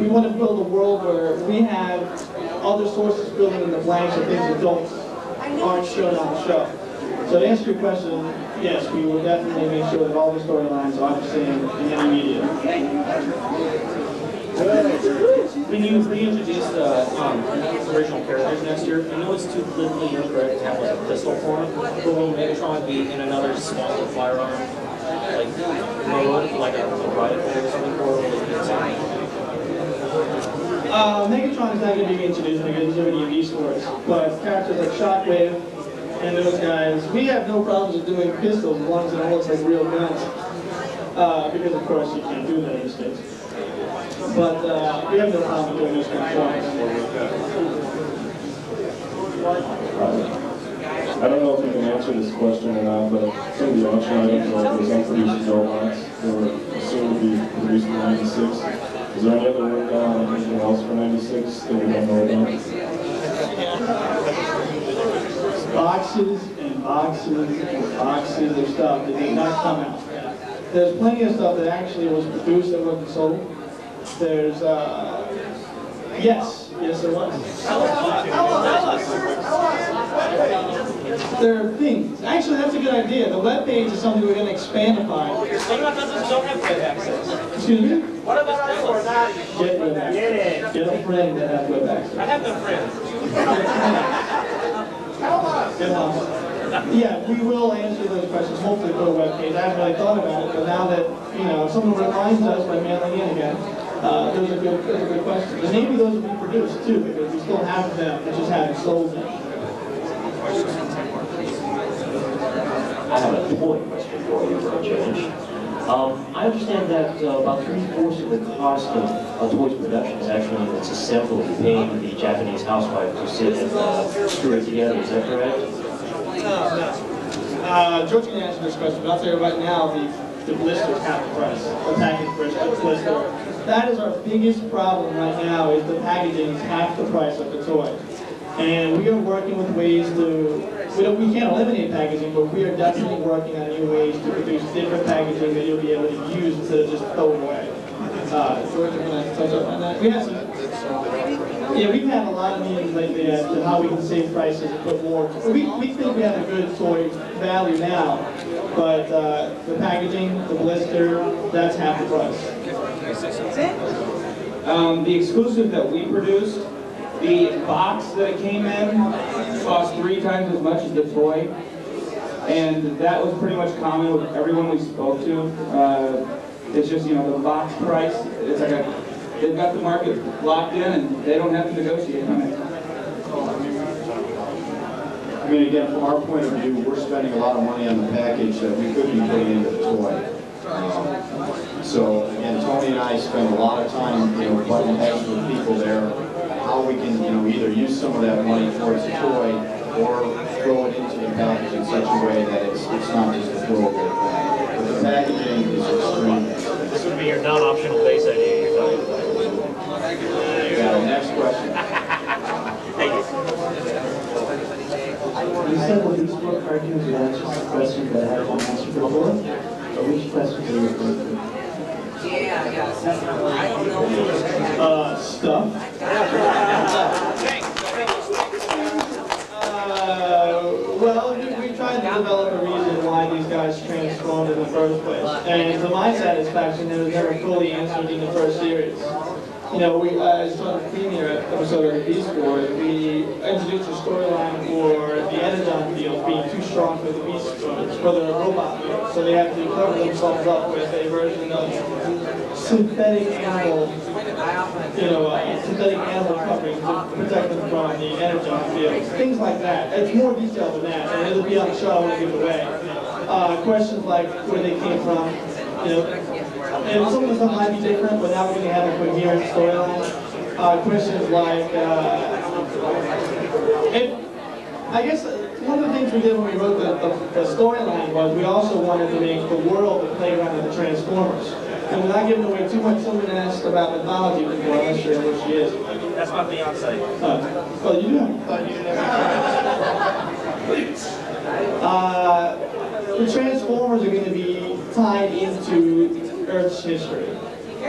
We want to build a world where we have other sources filling in the blanks of things that aren't shown on the show. So to answer your question, yes, we will definitely make sure that all the storylines are the same in any media. When you reintroduce the original characters next year, I know it's too politically incorrect to have like a pistol form, but will Megatron be in another smaller firearm, like mode, like a rifle or something, or will it be inside? Megatron is not going to be introduced because he's already in these stores, but characters like Shockwave and those guys, we have no problems with doing pistols as long as it all looks like real guns, because of course you can't do that in this case. But we have no problem doing those kind of I don't know if you can answer this question or not, but some of the auction items like those unproduced robots, they were assumed to be produced in '96. Is there any other work on anything else for '96 that we don't know about? Boxes and boxes and boxes of stuff that did not come out. There's plenty of stuff that actually was produced that wasn't sold. There's, yes, there was. Tell us. There are things. Actually, that's a good idea. The web page is something we're going to expand upon. What about those who don't have web access? Excuse me? What about us who are not? Get web access. Get a friend that has web access. I have no friends. Yeah, we will answer those questions, hopefully for a web page. I haven't really thought about it, but now that, if someone reminds us by mailing in again, those are good questions. And maybe those will be produced too, because we still have them, we just haven't sold them. I have a toy question for you for a change. I understand that about 3/4 of the cost of toys production is actually in its assembly, paying the Japanese housewife to sit and screw it together. Is that correct? No. George can answer this question, but I'll tell you right now, the blister is half the price. The package blister. That is our biggest problem right now, is the packaging is half the price of the toy. And we are working with ways to, we can't eliminate packaging, but we are definitely working on new ways to produce different packaging that you'll be able to use instead of just throw away. George, you want to touch up on that? We have some, yeah, we've had a lot of meetings lately as to how we can save prices and put more. We think we have a good toy value now, but the packaging, the blister, that's half the price. The exclusive that we produced, the box that it came in cost 3 times as much as the toy, and that was pretty much common with everyone we spoke to. It's just, you know, the box price, it's like they've got the market locked in and they don't have to negotiate on it. I mean, again, from our point of view, we're spending a lot of money on the package that we could be putting into the toy. So again, Tony and I spend a lot of time, you know, butting heads with people there, how we can, you know, either use some of that money towards the toy or throw it into the package in such a way that it's not just a throwaway thing. But the packaging is extreme. This would be your non-optional base idea you're talking about. Yeah, next question. You said that these 4 cartoons would answer some questions that I haven't answered before. But which questions are you referring to? I don't know. Stuff. Well, we tried to develop a reason why these guys transformed in the first place. And to my satisfaction, it was never fully answered in the first series. You know, as part of the premiere episode of the Beast Wars, we introduced a storyline for the Energon fields being too strong for the Beast Wars, for the robot fields. So they have to cover themselves up with a version of synthetic animal, synthetic animal covering to protect them from the Energon fields. Things like that. It's more detailed than that, and it'll be on the show when we give it away. Questions like where they came from, you know. And some of the stuff might be different, but now we're going to have a coherent storyline. Questions like, I guess one of the things we did when we wrote the storyline was we also wanted to make the world the playground of the Transformers. And without giving away too much, someone asked about mythology before. I'm not sure where she is. That's my fiance. Oh, you do? The Transformers are going to be tied into Earth's history.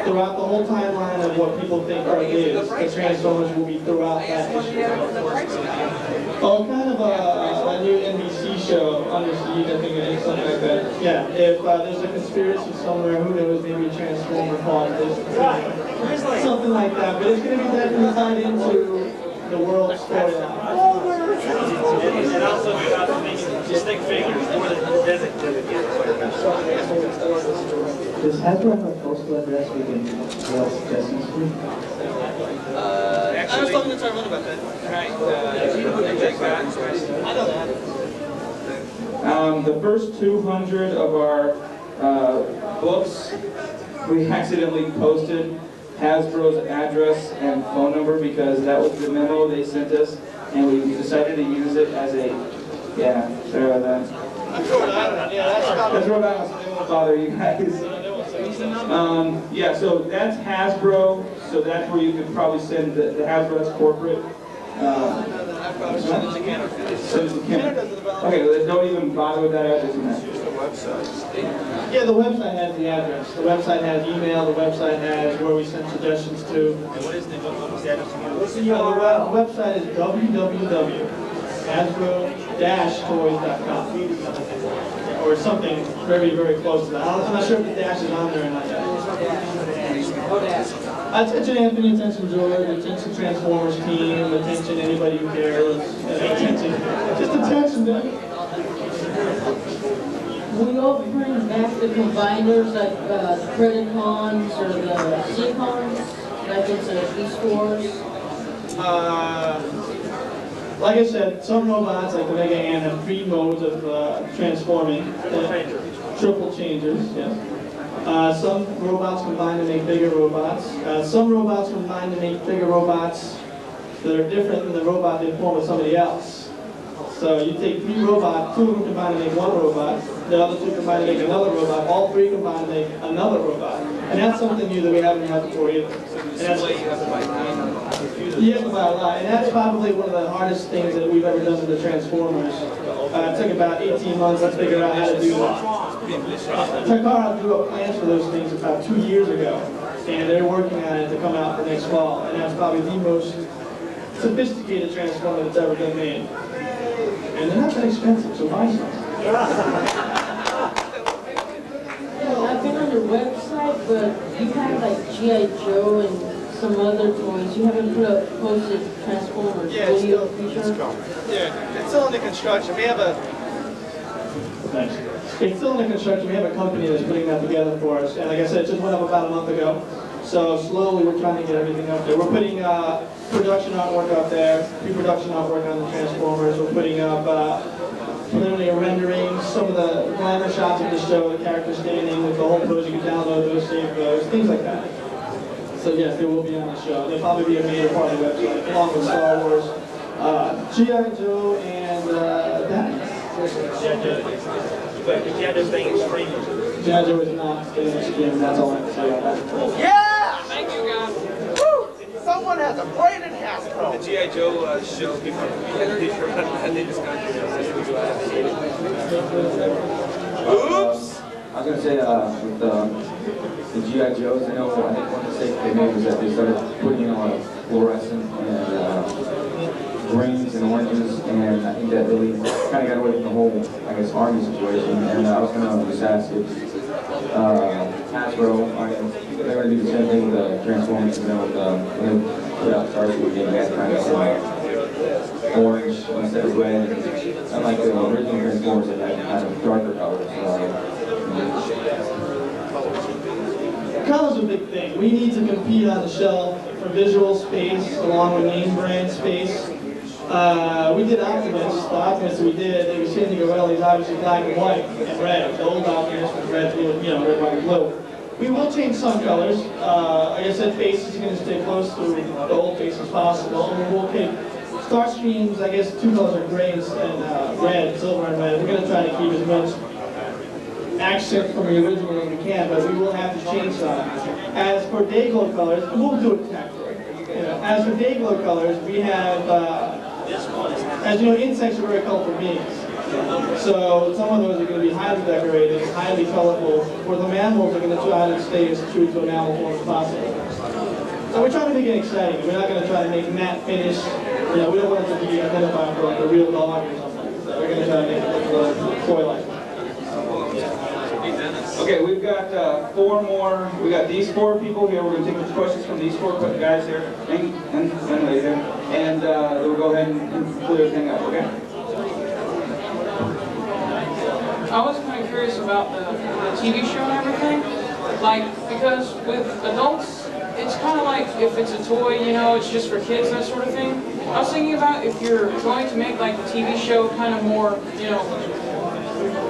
Throughout the whole timeline of what people think Earth is, the Transformers will be throughout that history. Oh, kind of a new NBC show, Under Siege, I think it is, something like that. Yeah, if there's a conspiracy somewhere, who knows, maybe a Transformer caused this, something like that. But it's going to be definitely tied into the world's storyline. And also about making stick figures more than designated. Does Hasbro have a postal address we can mail suggestions to? I was talking to Tyrone about that. Right. I know that. The first 200 of our books, we accidentally posted Hasbro's address and phone number because that was the memo they sent us, and we decided to use it as a, sorry about that. That's Rhode Island. Yeah, that's Rhode Island, so they won't bother you guys. So that's Hasbro, so that's where you could probably send the Hasbro's corporate. Send it to Canada. Okay, don't even bother with that address in that. Just the website. Yeah, the website has the address. The website has email. The website has where we send suggestions to. And what is the address? The website is www.hasbro-toys.com or something very, very close to that. I'm not sure if the dash is on there or not yet. Attention Anthony, attention George, attention Transformers team, attention anybody who cares, attention, just attention them. Will you all bring back the combiners like Predacons or the Seacons, like into Beast Wars? Like I said, some robots like the Mega Ant have 3 modes of transforming. Triple changers, yes. Some robots combine to make bigger robots. Some robots combine to make bigger robots that are different than the robot they form with somebody else. So you take 3 robots, 2 of them combine to make 1 robot, the other 2 combine to make another robot, all 3 combine to make another robot. And that's something new that we haven't had before either. And that's what you have to buy. You have to buy a lot, and that's probably one of the hardest things that we've ever done in the Transformers. It took about 18 months to figure out how to do that. Takara drew up plans for those things about 2 years ago. and they're working on it to come out for next fall, and that's probably the most sophisticated Transformer that's ever been made. And they're not that expensive, so buy some. I've been on your website, but you have like G.I. Joe and some other toys. You haven't posted Transformers. Yeah, Will you in the future? Yeah, it's still under construction. We have a Thanks. It's still under construction. We have a company that's putting that together for us, and like I said, it just went up about a month ago. So slowly we're trying to get everything up there. We're putting production artwork up there, pre-production artwork on the Transformers. We're putting up literally rendering, some of the glamour shots of the show, the characters standing with the whole pose. You can download those, save those, things like that. So yes, they will be on the show. They'll probably be a major part of the website, along with Star Wars, G.I. Joe, and that. But the G.I. thing is streaming. G.I. Joe is not staying streaming, that's all I have to say about that. yeah! Thank you, guys. Woo! Someone has a brain in Hasbro. The G.I. Joe show people they just got Oops! I was going to say, with the G.I. Joes, I think one mistake they made was that they started putting in a lot of fluorescent and greens and oranges, and I think that really kind of got away from the whole, I guess, army situation. And I was going to just ask if Hasbro, they're going to do the same thing with the Transformers, when they put out Starship game, they had kind of orange instead of red, unlike the original Transformers that had kind of darker colors. Color's a big thing. We need to compete on the shelf for visual space along with name brand space. We did Optimus. The Optimus we did, they were changing well, he's obviously black and white and red. The old Optimus was red, blue, red, white, and blue. We will change some colors. Like I said, faces are going to stay close to the old face as possible. And we'll take Starscream's, I guess, two colors are gray and red, silver and red. We're going to try to keep as much accent from the original as we can, but we will have to change some. As for day glow colors, we'll do it tactfully. As for day glow colors, we have, as you know, insects are very colorful beings. So some of those are going to be highly decorated, highly colorful, where the mammals are going to try to stay as true to a mammal form as possible. So we're trying to make it exciting. We're not going to try to make matte finish. We don't want it to be identified for like a real dog or something. So we're going to try to make it look a little toy-like. Okay, we've got four more. We got these four people here. We're going to take the questions from these four guys here and lady here, and we'll go ahead and clear everything up. Okay. I was kind of curious about the TV show and everything. Like, because with adults, it's kind of like if it's a toy, it's just for kids, that sort of thing. I was thinking about if you're going to make like the TV show kind of more,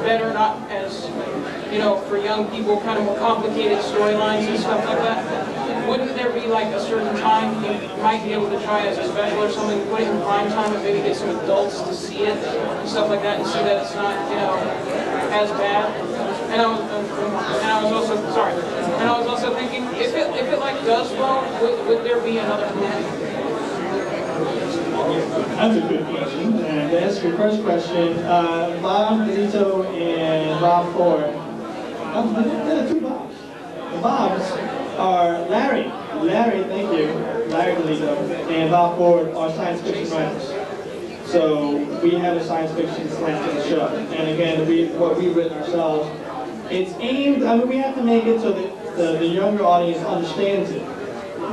better, not as, for young people, kind of more complicated storylines and stuff like that. Wouldn't there be like a certain time you might be able to try as a special or something, put it in prime time and maybe get some adults to see it and stuff like that and see that it's not, as bad? And I was also thinking, if it like does well, would there be another movie? That's a good question. And to answer your first question, Bob Benito and Bob Ford. There are two Bobs. The Bobs are Larry, thank you, Larry Benito, and Bob Ford are science fiction writers. So we have a science fiction slant in the show. And again, what we've written ourselves, it's aimed, we have to make it so that the younger audience understands it.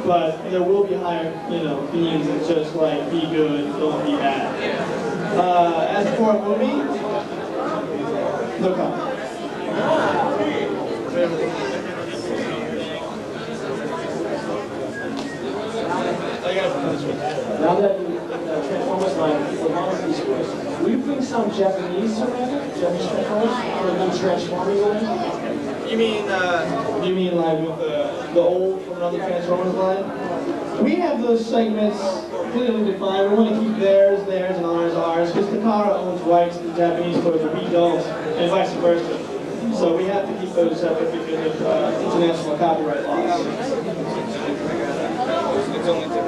But there will be higher, themes that just like be good, don't be bad. As for a movie, no comment. Now that you Transformers line, for one of these toys, will you bring some Japanese Transformers for them transforming line? You mean like with the old from another Transformers line? We have those segments clearly defined. We want to keep theirs, and ours, because Takara owns rights to Japanese toys that we don't, and vice versa. So we have to keep those separate because of international copyright laws. It's only to I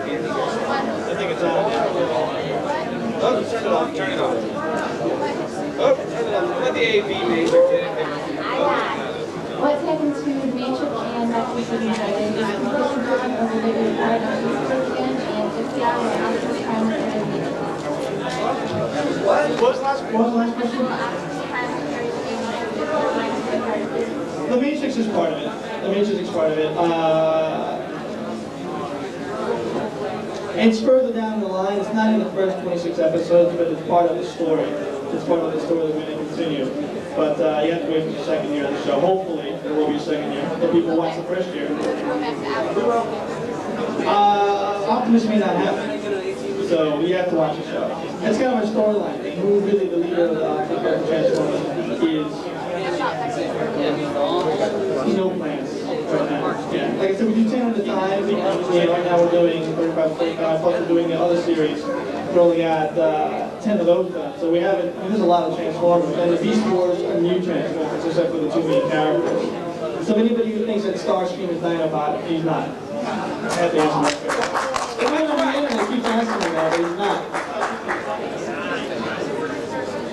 think it's on. Oh, turn it off. Turn it off. Oh, turn it off. Let the AV major get in there. What's happened to Matrix and Mecha city that is going on, or will they be required to do so again? And if they are, how much time will they need? What was the last question? The Matrix is part of it. The Matrix is part of it. It's further down the line. It's not in the first 26 episodes, but it's part of the story. It's part of the story that's going to continue. But you have to wait for the second year of the show. Hopefully, there will be a second year. The people watch the first year. Optimus may not happen. So you have to watch the show. It's kind of a storyline thing. Who really the leader of the Transformers is. No plans right now. Yeah. Like I said, we do 10 at a time. Right now we're doing 35, 45, plus we're doing the other series. We're only at 10 of those done. So we haven't, there's a lot of Transformers. And the Beast Wars are new Transformers, except for the two main characters. So anybody who thinks that Starscream is Dinobot, he's not. I have to answer that. Everyone on the internet keeps asking me that, but he's not.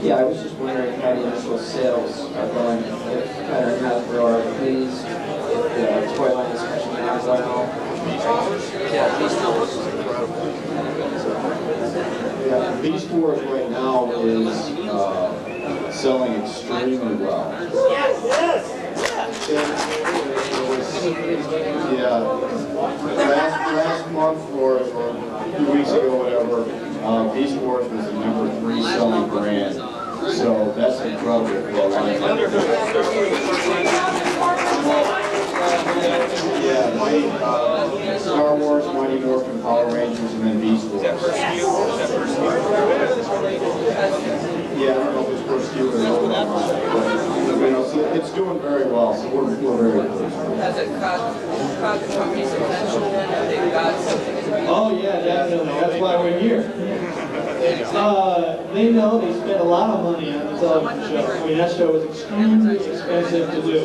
Yeah, I was just wondering how the initial sales are going. If Tyler and Hasbro are pleased, if the toy line is catching on well. Yeah, Beast Wars right now is selling extremely well. Yes, yes. Yeah, last month or a few weeks ago, whatever, Beast Wars was the #3 selling brand. So that's incredible for a line. Yeah, Star Wars, Mighty Morphin Power Rangers, and then Beast Wars. Yeah, I don't know if it's first few or not, but you know, so it's doing very well. So we're very pleased. Has it caught the company's attention then that they've got something? Oh yeah, definitely. That's why we're here. They know they spent a lot of money on the television show. I mean, that show was extremely expensive to do.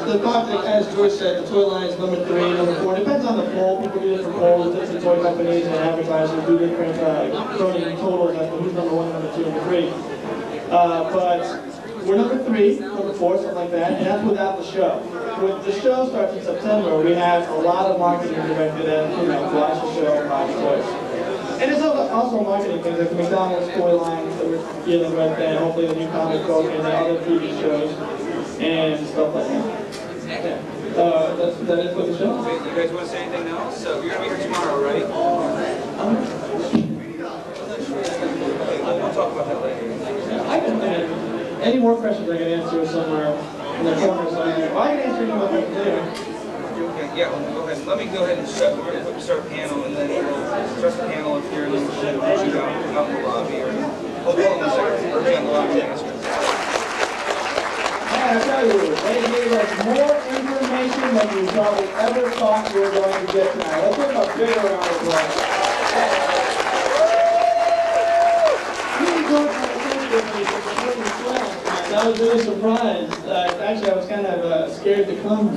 The topic, as George said, the toy line is #3, #4. Depends on the poll. People do different polls. Different toy companies and advertisers do different voting totals as to who's #1, #2, and #3. But we're #3, #4, something like that, and that's without the show. When the show starts in September, we have a lot of marketing directed at, watch the show and buy the toys. And there's also marketing things like the McDonald's toy lines that we're dealing with, and hopefully the new comic book and the other TV shows and stuff like that. Yeah. That is for the show. You guys want to say anything else? So you're going to be here tomorrow, right? We'll talk about that later. Any more questions I can answer somewhere in the corner somewhere. Well, I can answer any more questions later. Okay, yeah, well, go ahead. Let me go ahead and start. We're going to start a panel, and then we'll start the panel if you're in the shoot out in the lobby. Or hold on a second. Or be on the lobby and ask her. I tell you, they gave us more information than we probably ever thought we were going to get tonight. Let's give them a big round of applause. I was really surprised. Actually, I was kind of scared to come.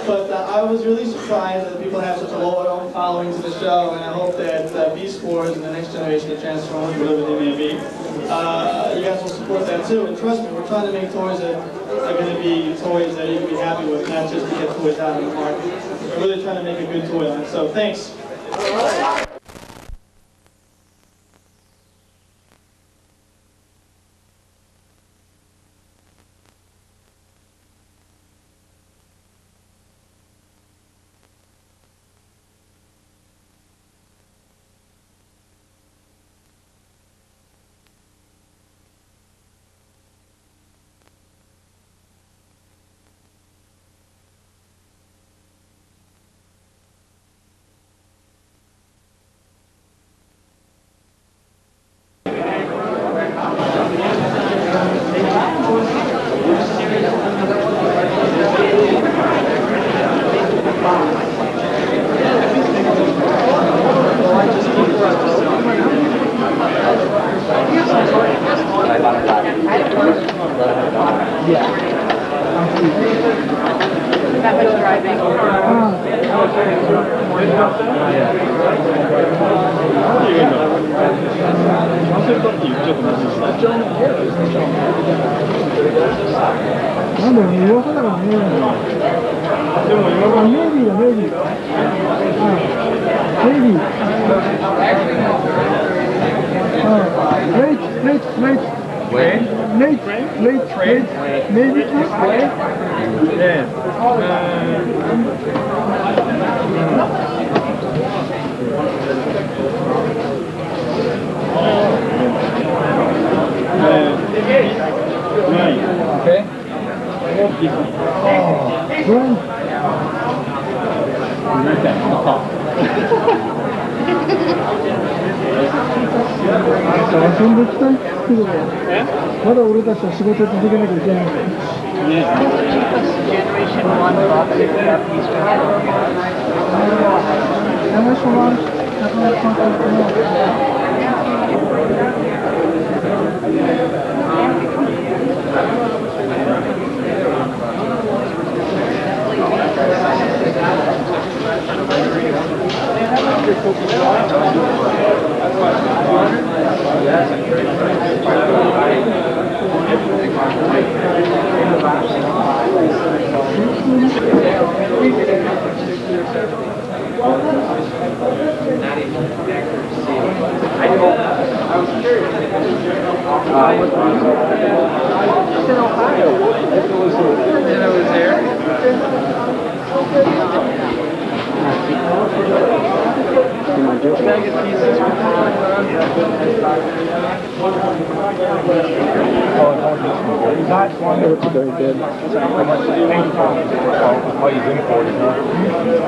But I was really surprised that people have such a loyal following to the show, and I hope that Beast Wars and the next generation of Transformers, whatever they may be, you guys will support that too. And trust me, we're trying to make toys that are going to be toys that you can be happy with, not just to get toys out in the market. We're really trying to make a good toy line. So thanks. Jon and Karl. なんだろうね、噂だからね。でも今はメイビーだ、メイビー。メイビー。Late. Wait. Late. Maybe. Yeah. Okay.遊んでいきたいけど、まだ俺たちは仕事続けなきゃいけないんだよ。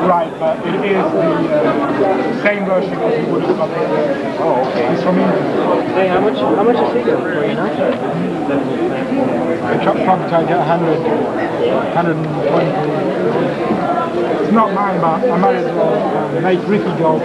Right, but it is the same version as you would have got there. Oh, okay. It's from England. Hey, how much is it for you now? I probably try to get 100, 120. It's not mine, but I might as well make Ricky go.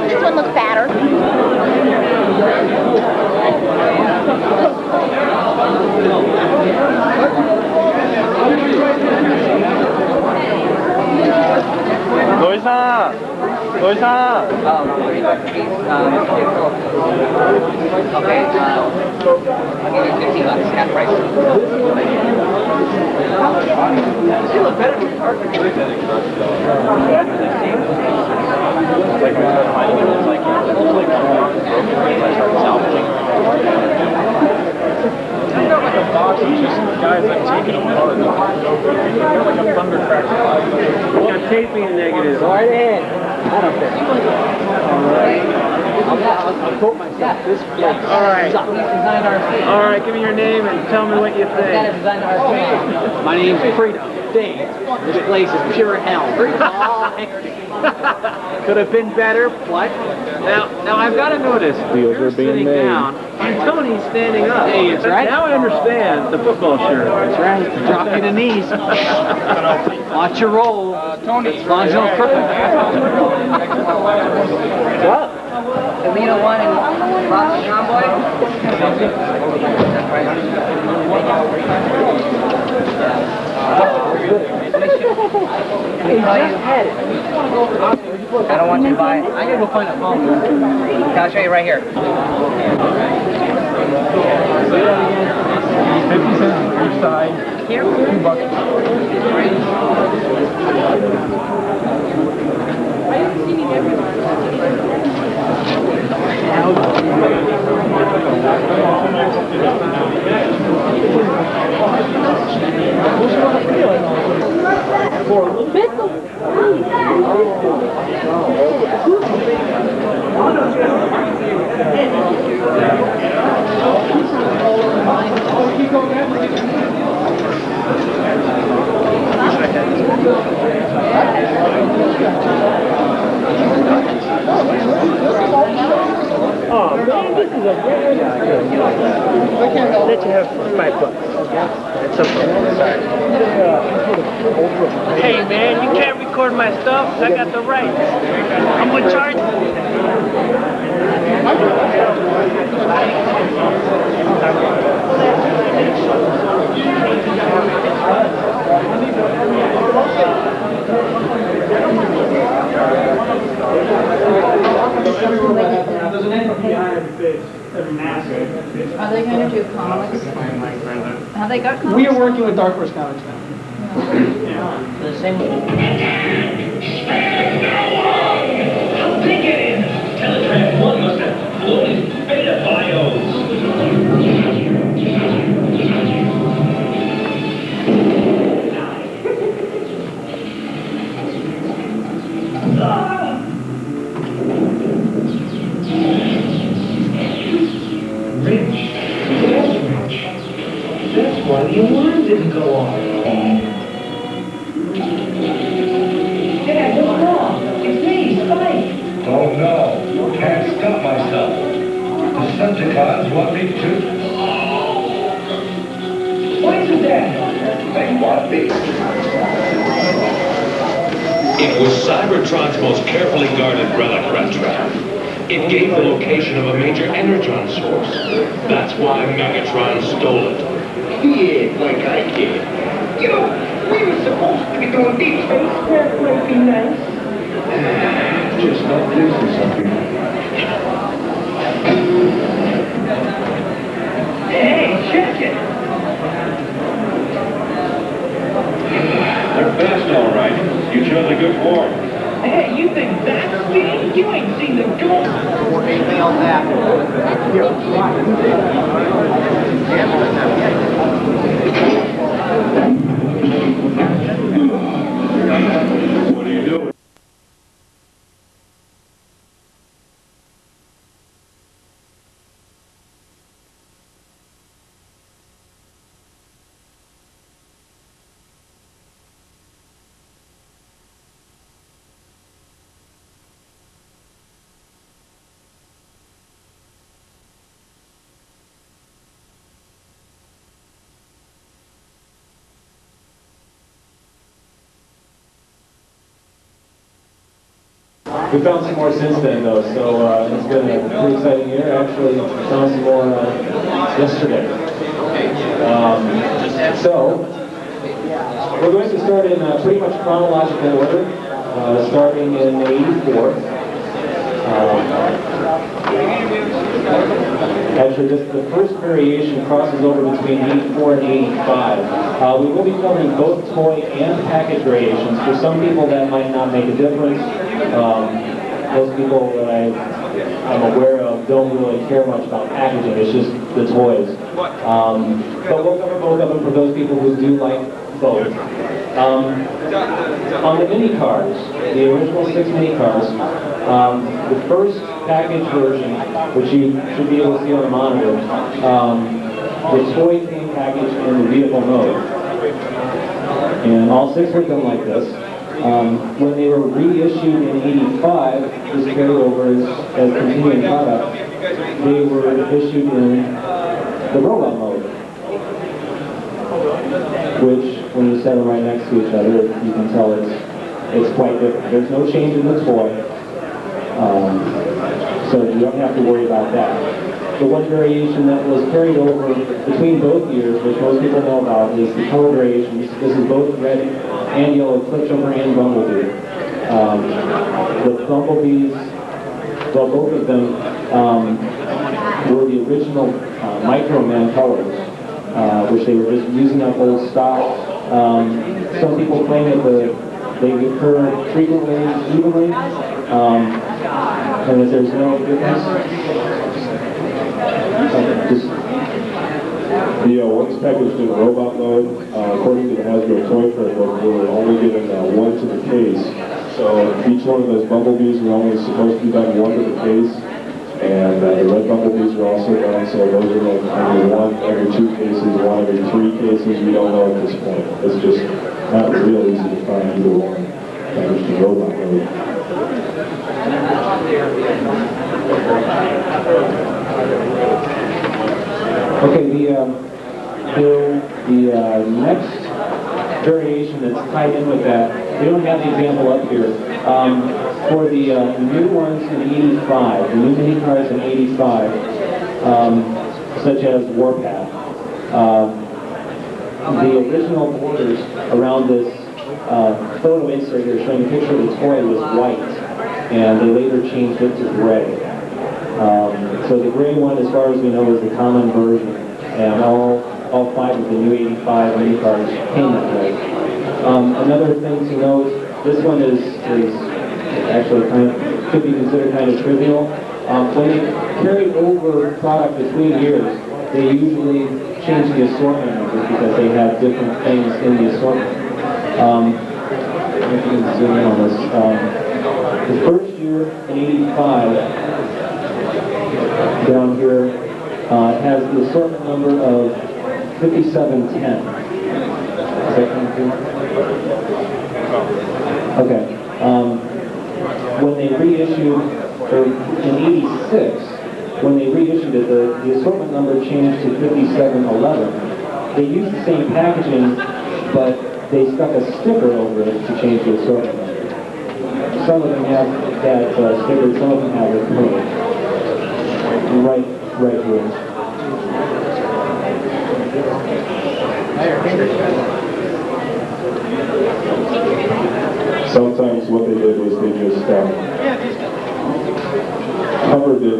This one looks fatter. Okay, I'll give you $50, half price. You look better than I've got like a box of just guys I've taken apart. I've got like a thundercracker. Got taping and negatives. Go right ahead. I don't care. I'll quote myself. This place. All right. All right, give me your name and tell me what you think. My name's Freedom. Dave. This place is pure hell. Could have been better, but now I've got to notice. You're sitting down and Tony's standing up. Hey, that's right. Now I understand the football shirt. That's right. Drop you to knees. Watch your roll. Tony. As long as you don't cripple. What? Alina won and lots of I don't want you to buy it. I gotta go find a phone. I'll show you right here. 50 cents each side. $2. Oh man, this is a very I'll let you have $5. That's okay. Hey man, you can't record my stuff. I got the rights. I'm gonna charge There's an entity behind every fish, every mask. Are they going to do comics? Have they got comics? We are working with Dark Horse Comics now. The same. Take it in. Teletrap 1 must have floated beta bios. Rich. That's why the alarm didn't go off. Dad, what's wrong? It's me, Spike. Oh no, can't stop myself. Decepticons want me to... What is it, Dad? They want me. It was Cybertron's most carefully guarded relic rat trap. It gave the location of a major energon source. That's why Megatron stole it. Yeah, like I did. You know, we were supposed to be doing deep space. That might be nice. Just not this or something. Hey, check it. They're fast, all right. You chose a good form. Hey, you think that's speed? You ain't seen the goal. Or anything else happen. Here, What are you doing? We found some more since then, though, so it's been a pretty exciting year. Actually, found some more yesterday. So, we're going to start in pretty much chronological order, starting in '84. Actually, just the first variation crosses over between '84 and '85. We will be covering both toy and package variations. For some people, that might not make a difference. Most people that I'm aware of don't really care much about packaging. It's just the toys. But we'll cover both of them for those people who do like both. On the mini cars, the original 6 mini cars, the first package version, which you should be able to see on the monitor, the toy came packaged in the vehicle mode. And all 6 were done like this. When they were reissued in '85, this carried over as continuing product, they were issued in the robot mode, which, when you set them right next to each other, you can tell it's quite different. There's no change in the toy, so you don't have to worry about that. the one variation that was carried over between both years, which most people know about, is the color variations. This is both red and yellow clipchover and bumblebee. The bumblebees, well, both of them were the original Microman colors, which they were just using up old stock. Some people claim that they recur frequently, evenly, and that there's no difference. The ones packaged in robot mode, according to the Hasbro toy fair book, were only given one to the case. So each one of those bumblebees were only supposed to be done one to the case, and the red bumblebees are also done. So those are like one every 2 cases, one every 3 cases. We don't know at this point. It's just not real easy to find either one packaged in robot mode. Okay, the next variation that's tied in with that, we don't have the example up here. For the new ones in 85, the new mini cars in 85, such as Warpath, the original borders around this photo insert here showing a picture of the toy was white, and they later changed it to gray. So the gray one, as far as we know, is the common version, and all 5 of the new 85 mini cars came that way. Another thing to note, this one is actually could be considered kind of trivial. When they carry over product between years, they usually change the assortment numbers because they have different things in the assortment. If you can zoom in on this. The first year in 85, down here, has the assortment number of 5710. Is that coming through? Okay. When they reissued, or in 86, when they reissued it, the assortment number changed to 5711. They used the same packaging, but they stuck a sticker over it to change the assortment number. Some of them have that sticker, some of them have it printed. Right here. Sometimes what they did was they just covered it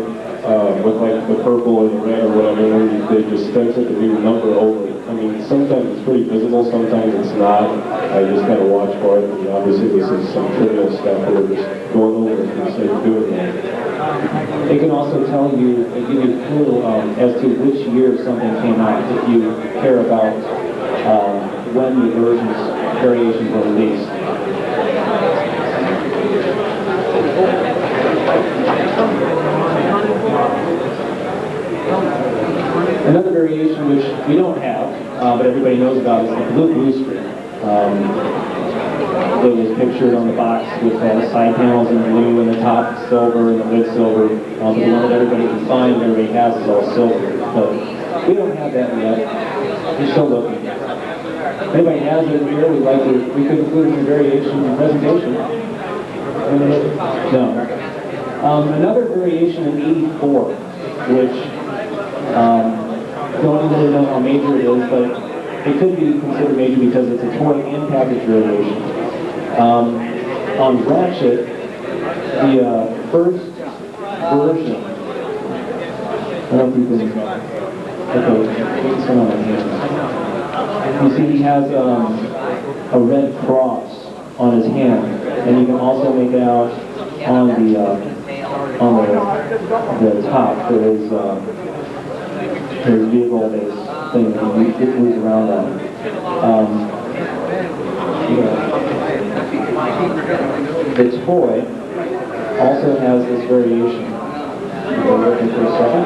with like the purple or the red or whatever, and they just stenciled the new number over it. I mean, sometimes it's pretty visible, sometimes it's not. I just kind of watch for it. I mean, obviously, this is some trivial stuff that we're just going over for the sake of doing that. It can also tell you, give you a clue as to which year something came out, if you care about when the variations were released. Another variation which we don't have, but everybody knows about, is the blue screen. It was pictured on the box with side panels in blue and the top silver and the lid silver. The one that everybody can find and everybody has is all silver. But we don't have that yet. We're still looking. If anybody has it here, we could include it in the variation in the presentation. No. Another variation in 84, which don't really know how major it is, but it could be considered major because it's a toy and package variation. On Ratchet, the first version, I don't know if you can, okay, what's going on here? You see he has a red cross on his hand, and you can also make it out on the top for his vehicle-based thing that he moves around on. The toy also has this variation. We're looking for a second.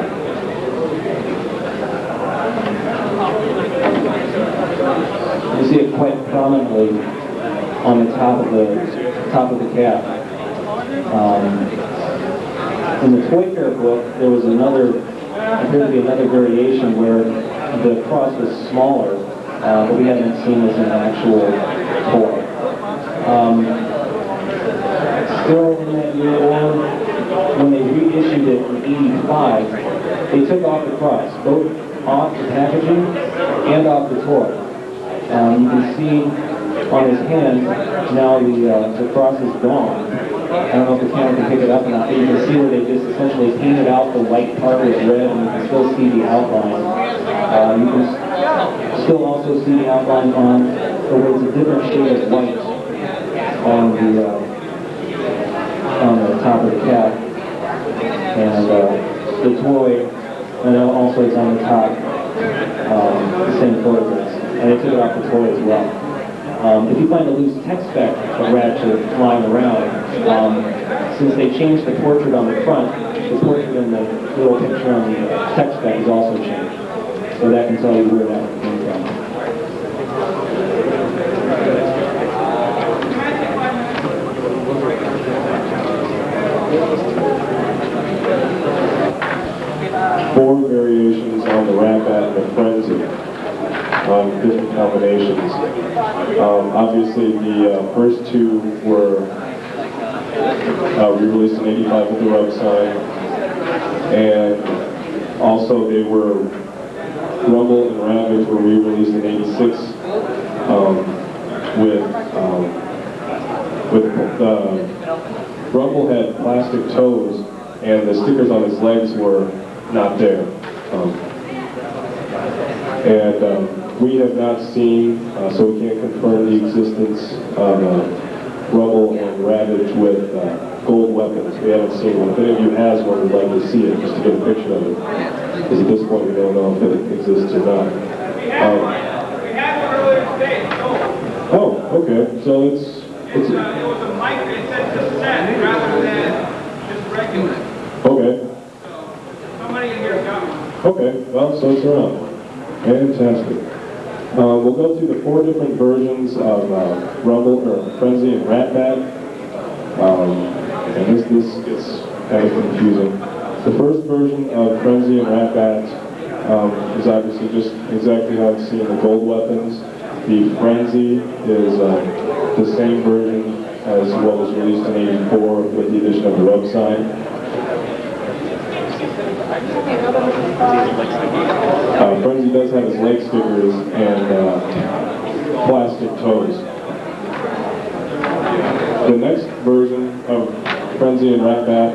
You see it quite prominently on the top of the cap. In the toy fair book, there was appeared to be another variation where the cross was smaller, but we haven't seen this in an actual toy. Still in that year, or when they reissued it in 85, they took off the cross, both off the packaging and off the toy. You can see on his hand now the cross is gone. I don't know if the camera can pick it up or not, but you can see where they just essentially painted out the white part with red, and you can still see the outline. You can still also see the outline on where it's a different shade of white on the top of the cap. And the toy, and also it's on the top, the same photographs. And they took it off the toy as well. If you find a loose tech spec of Ratchet flying around, since they changed the portrait on the front, the portrait in the little picture on the tech spec is also changed. So that can tell you where that came from. Four variations on the Rat-Bat and the Frenzy. Different combinations. Obviously, the first two were re-released in '85 with the rub sign, and also they were Rumble and Ravage were re-released in '86 with Rumble had plastic toes, and the stickers on his legs were not there. We have not seen, so we can't confirm the existence of Rumble and Ravage with gold weapons. We haven't seen one. If any of you has one, we'd like to see it, just to get a picture of it. Because at this point, we don't know if it exists or not. Oh, okay. So it's It was a mic that said cassette rather than just regular. Okay. So, somebody in here got one. Okay, well, so it's around. Fantastic. We'll go through the four different versions of Rumble, or Frenzy, and Rat-Bat. And this gets kind of confusing. The first version of Frenzy and Rat-Bat is obviously just exactly how it's seen in the gold weapons. The Frenzy is the same version as what was released in '84 with the addition of the rub sign. Frenzy does have his leg stickers and plastic toes. The next version of Frenzy and Rat-Bat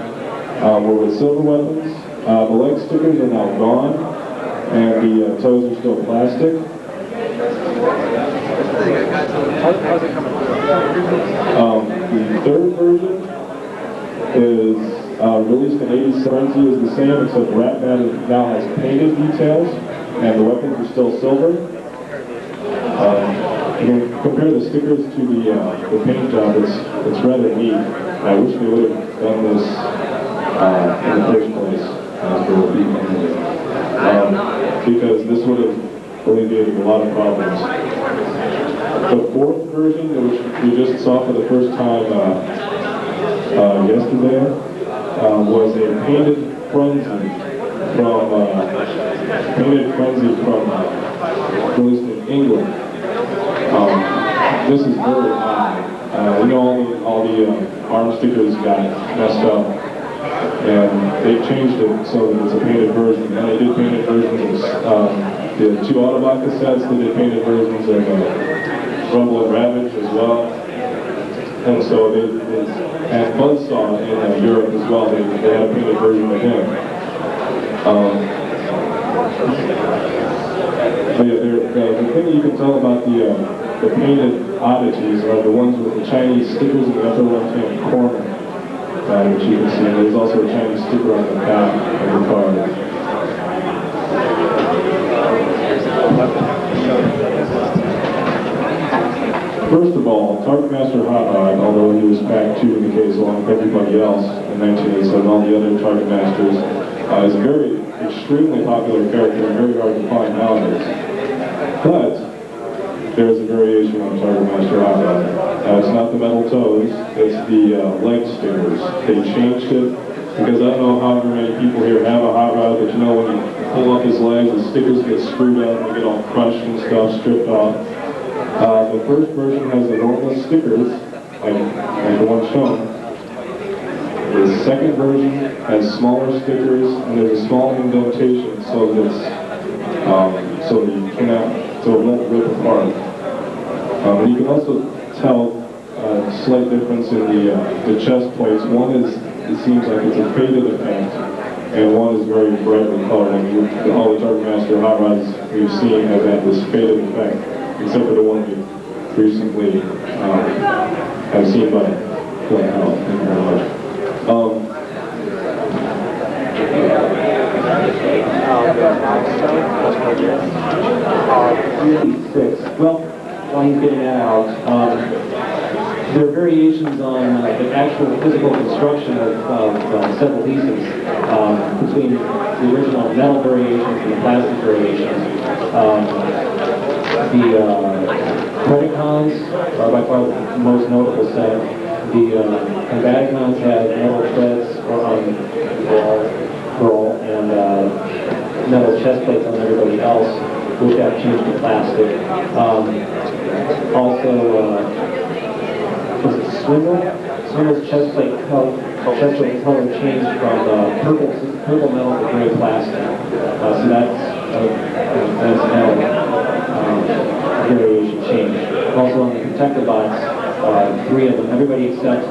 were with silver weapons. The leg stickers are now gone, and the toes are still plastic. The third version is released in '87. Frenzy is the same, except Rat-Bat now has painted details, and the weapons are still silver. You can compare the stickers to the paint job. It's rather neat. I wish they would have done this in the first place because this would have alleviated a lot of problems. The fourth version, which we just saw for the first time yesterday, was a painted Frenzy from released in England. This is very odd. You know, all the arm stickers got messed up, and they changed it so that it's a painted version. And they did painted versions of the two Autobot cassettes. They did painted versions of Rumble and Ravage as well. And so and Buzsaw in Europe as well, they had a painted version of him. But yeah, the thing you can tell about the painted oddities are the ones with the Chinese stickers in the upper left-hand corner, which you can see. There's also a Chinese sticker on the back of the card. First of all, Target Master Hot Rod, although he was packed two in the case along with everybody else in 1987, all the other Target Masters, is a very extremely popular character and very hard to find nowadays. But there is a variation on Target Master Hot Rod. It's not the metal toes, it's the leg stickers. They changed it because I don't know however many people here have a Hot Rod, but you know when you pull up his legs, the stickers get screwed up and they get all crunched and stuff, stripped off. The first version has the normal stickers, like the one shown, The second version has smaller stickers and there's a small indentation so that so that you cannot, so it won't rip apart. And you can also tell a slight difference in the chest plates. One is, it seems like it's a faded effect, and one is very brightly colored. I mean, all the Dark Master hot rods we've seen have had this faded effect, except for the one we recently have seen by going out. Thank you very much. Well, while he's getting that out, there are variations on the actual physical construction of several pieces between the original metal variations and the plastic variations. The Predacons are by far the most notable set. The Combaticons had metal treads on roll and metal chest plates on everybody else, which got changed to plastic. Also, was it Swindle? Swindle's chest plate color changed from purple metal to gray plastic. So that's metal variation change. Also on the Protectobots, 3 of them, everybody except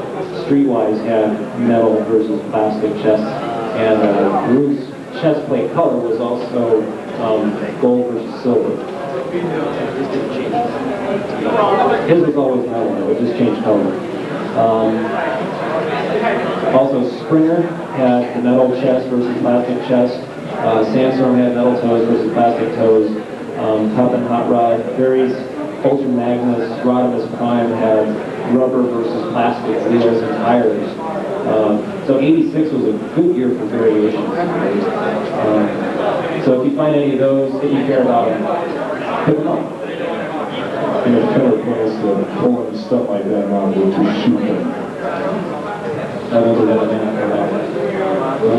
Streetwise had metal versus plastic chests. And Rue's chest plate color was also gold versus silver. His was always metal though, it just changed color. Also Springer had the metal chest versus plastic chest. Sandstorm had metal toes versus plastic toes. Cup and Hot Rod, Barry's Ultra Magnus, Rodimus Prime had rubber versus plastic wheels and tires. So 86 was a good year for variations. So if you find any of those that you care about, pick them up. And if Keller plans to pull in stuff like that now, we'll just shoot them. I never had a man for that.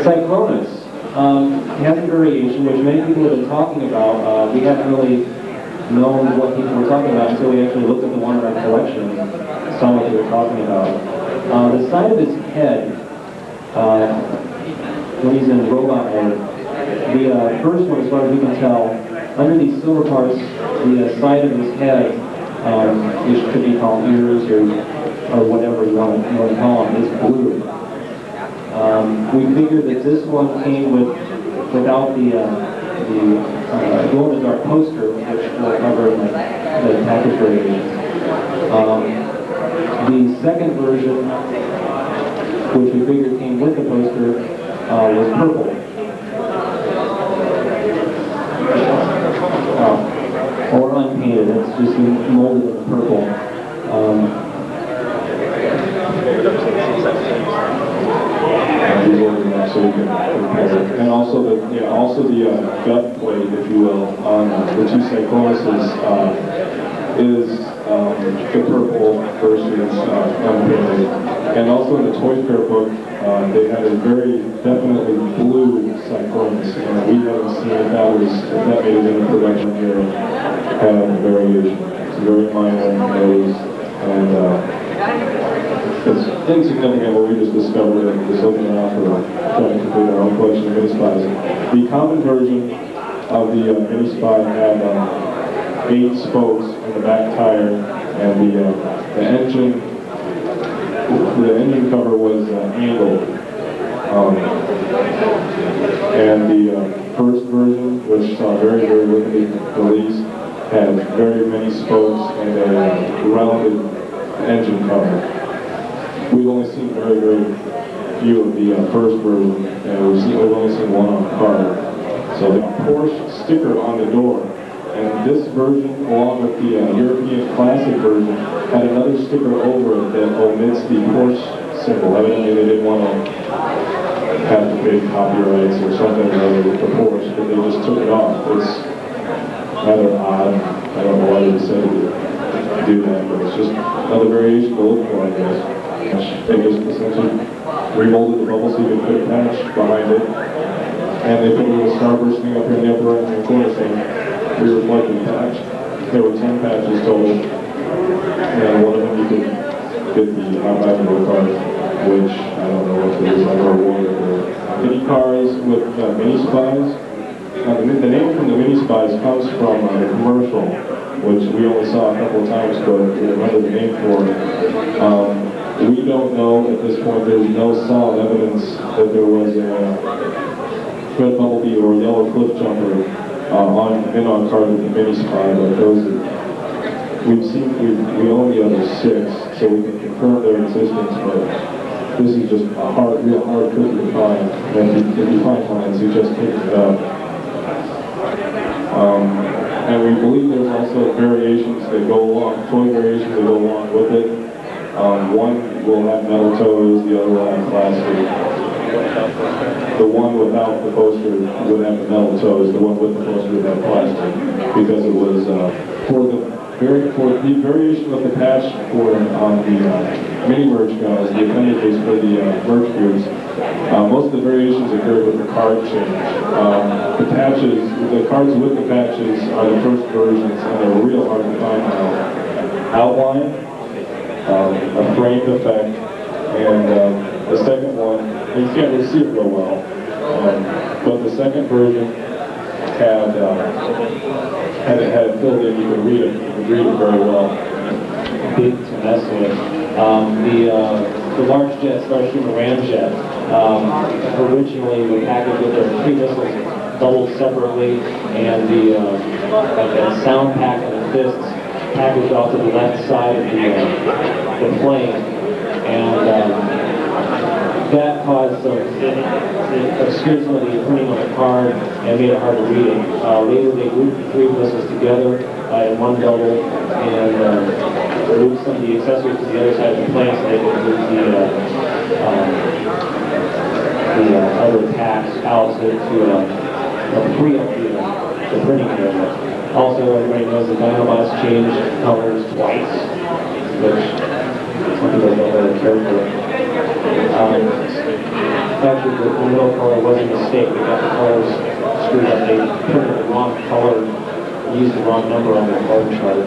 Cyclonus. Has a variation, which many people have been talking about. We haven't really known what people were talking about until we actually looked at the one in our collection and saw what they were talking about. The side of his head, when he's in robot mode, the first one, as far as we can tell, under these silver parts, the side of his head, which could be called ears or whatever you want to call them, is blue. We figured that this one came without the glow-in-the-dark poster, which we'll cover in the package variation. The second version, which we figured came with the poster, was purple. Or unpainted, it's just molded in purple. So we can compare. And also the gut plate, if you will, on the 2 Cyclonuses is the purple versus unpainted. And also in the Toy Fair book, they had a very definitely blue Cyclonus, and we haven't seen if that made it into production here. Kind of a variation. It's very minor nose, and it's insignificant, but we just discovered it just looking around for trying to complete our own collection of mini spies. The common version of the mini spy had 8 spokes in the back tire, and the engine cover was angled. And the first version, which saw very, very limited release, had very many spokes and a rounded engine cover. We've only seen very, very few of the first version, and we've only seen one on card. So the Porsche sticker on the door, and this version, along with the European Classic version, had another sticker over it that omits the Porsche symbol. Evidently they didn't want to have the big copyrights or something or other with the Porsche, but they just took it off. It's rather odd. I don't know why they decided to do that, but it's just another variation to look for, I guess. They just essentially remolded the bubble so you could put a patch behind it, and they put a little starburst thing up here in the upper right hand corner saying pre-reflective patch. There were 10 patches total, and one of them you could get the high-value cars, which I don't know if it is like a reward or mini cars with mini spies. The name from the mini spies comes from the commercial, which we only saw a couple of times, but we remember the name for it. We don't know at this point, there's no solid evidence that there was a red bumblebee or yellow cliff jumper on card with the mini spy, but those we own the other 6, so we can confirm their existence, but this is just a real hard cookie to find. And if you find one, you just pick it up. And we believe there's also variations that go along, toy variations that go along with it. One will have metal toes, the other will have plastic. The one without the poster would have the metal toes, the one with the poster would have plastic, because it was for the variation of the patch for the mini merch guys, the appendages for the merch groups. Most of the variations occurred with the card change. The patches, the cards with the patches are the first versions, and they're real hard to find now. Outline, a framed effect, and the second one, you can't really see it real well, but the second version had it filled in, you could read it very well. Big to mess with. The large jet, Starstreamer Ramjet, originally were packaged with their 3 missiles doubled separately, and the like a sound pack and the fists packaged off to the left side of the plane, and that caused some, it obscured some of the printing on the card and made it hard to read it. Later they grouped the 3 missiles together in one double and moved some of the accessories to the other side of the plane so they could move the other packs out to free up the printing area. Also, everybody knows the Dinobots changed colors twice, which some people don't really care for. Actually, the middle color was a mistake. They got the colors screwed up. They printed the wrong color, used the wrong number on their card chart.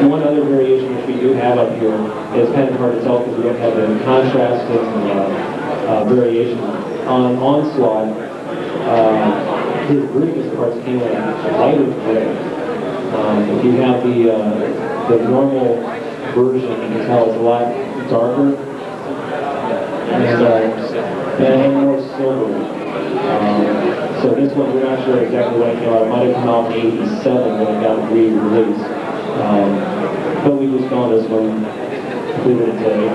One other variation which we do have up here is kind of hard to tell because we don't have the contrast and variation. On Onslaught, his briefest parts came in a lighter gray. If you have the normal version, you can tell it's a lot darker and more silvery. So this one, we're not sure exactly when it came out. It might have come out in '87 when it got re-released. But we just found this one completed today.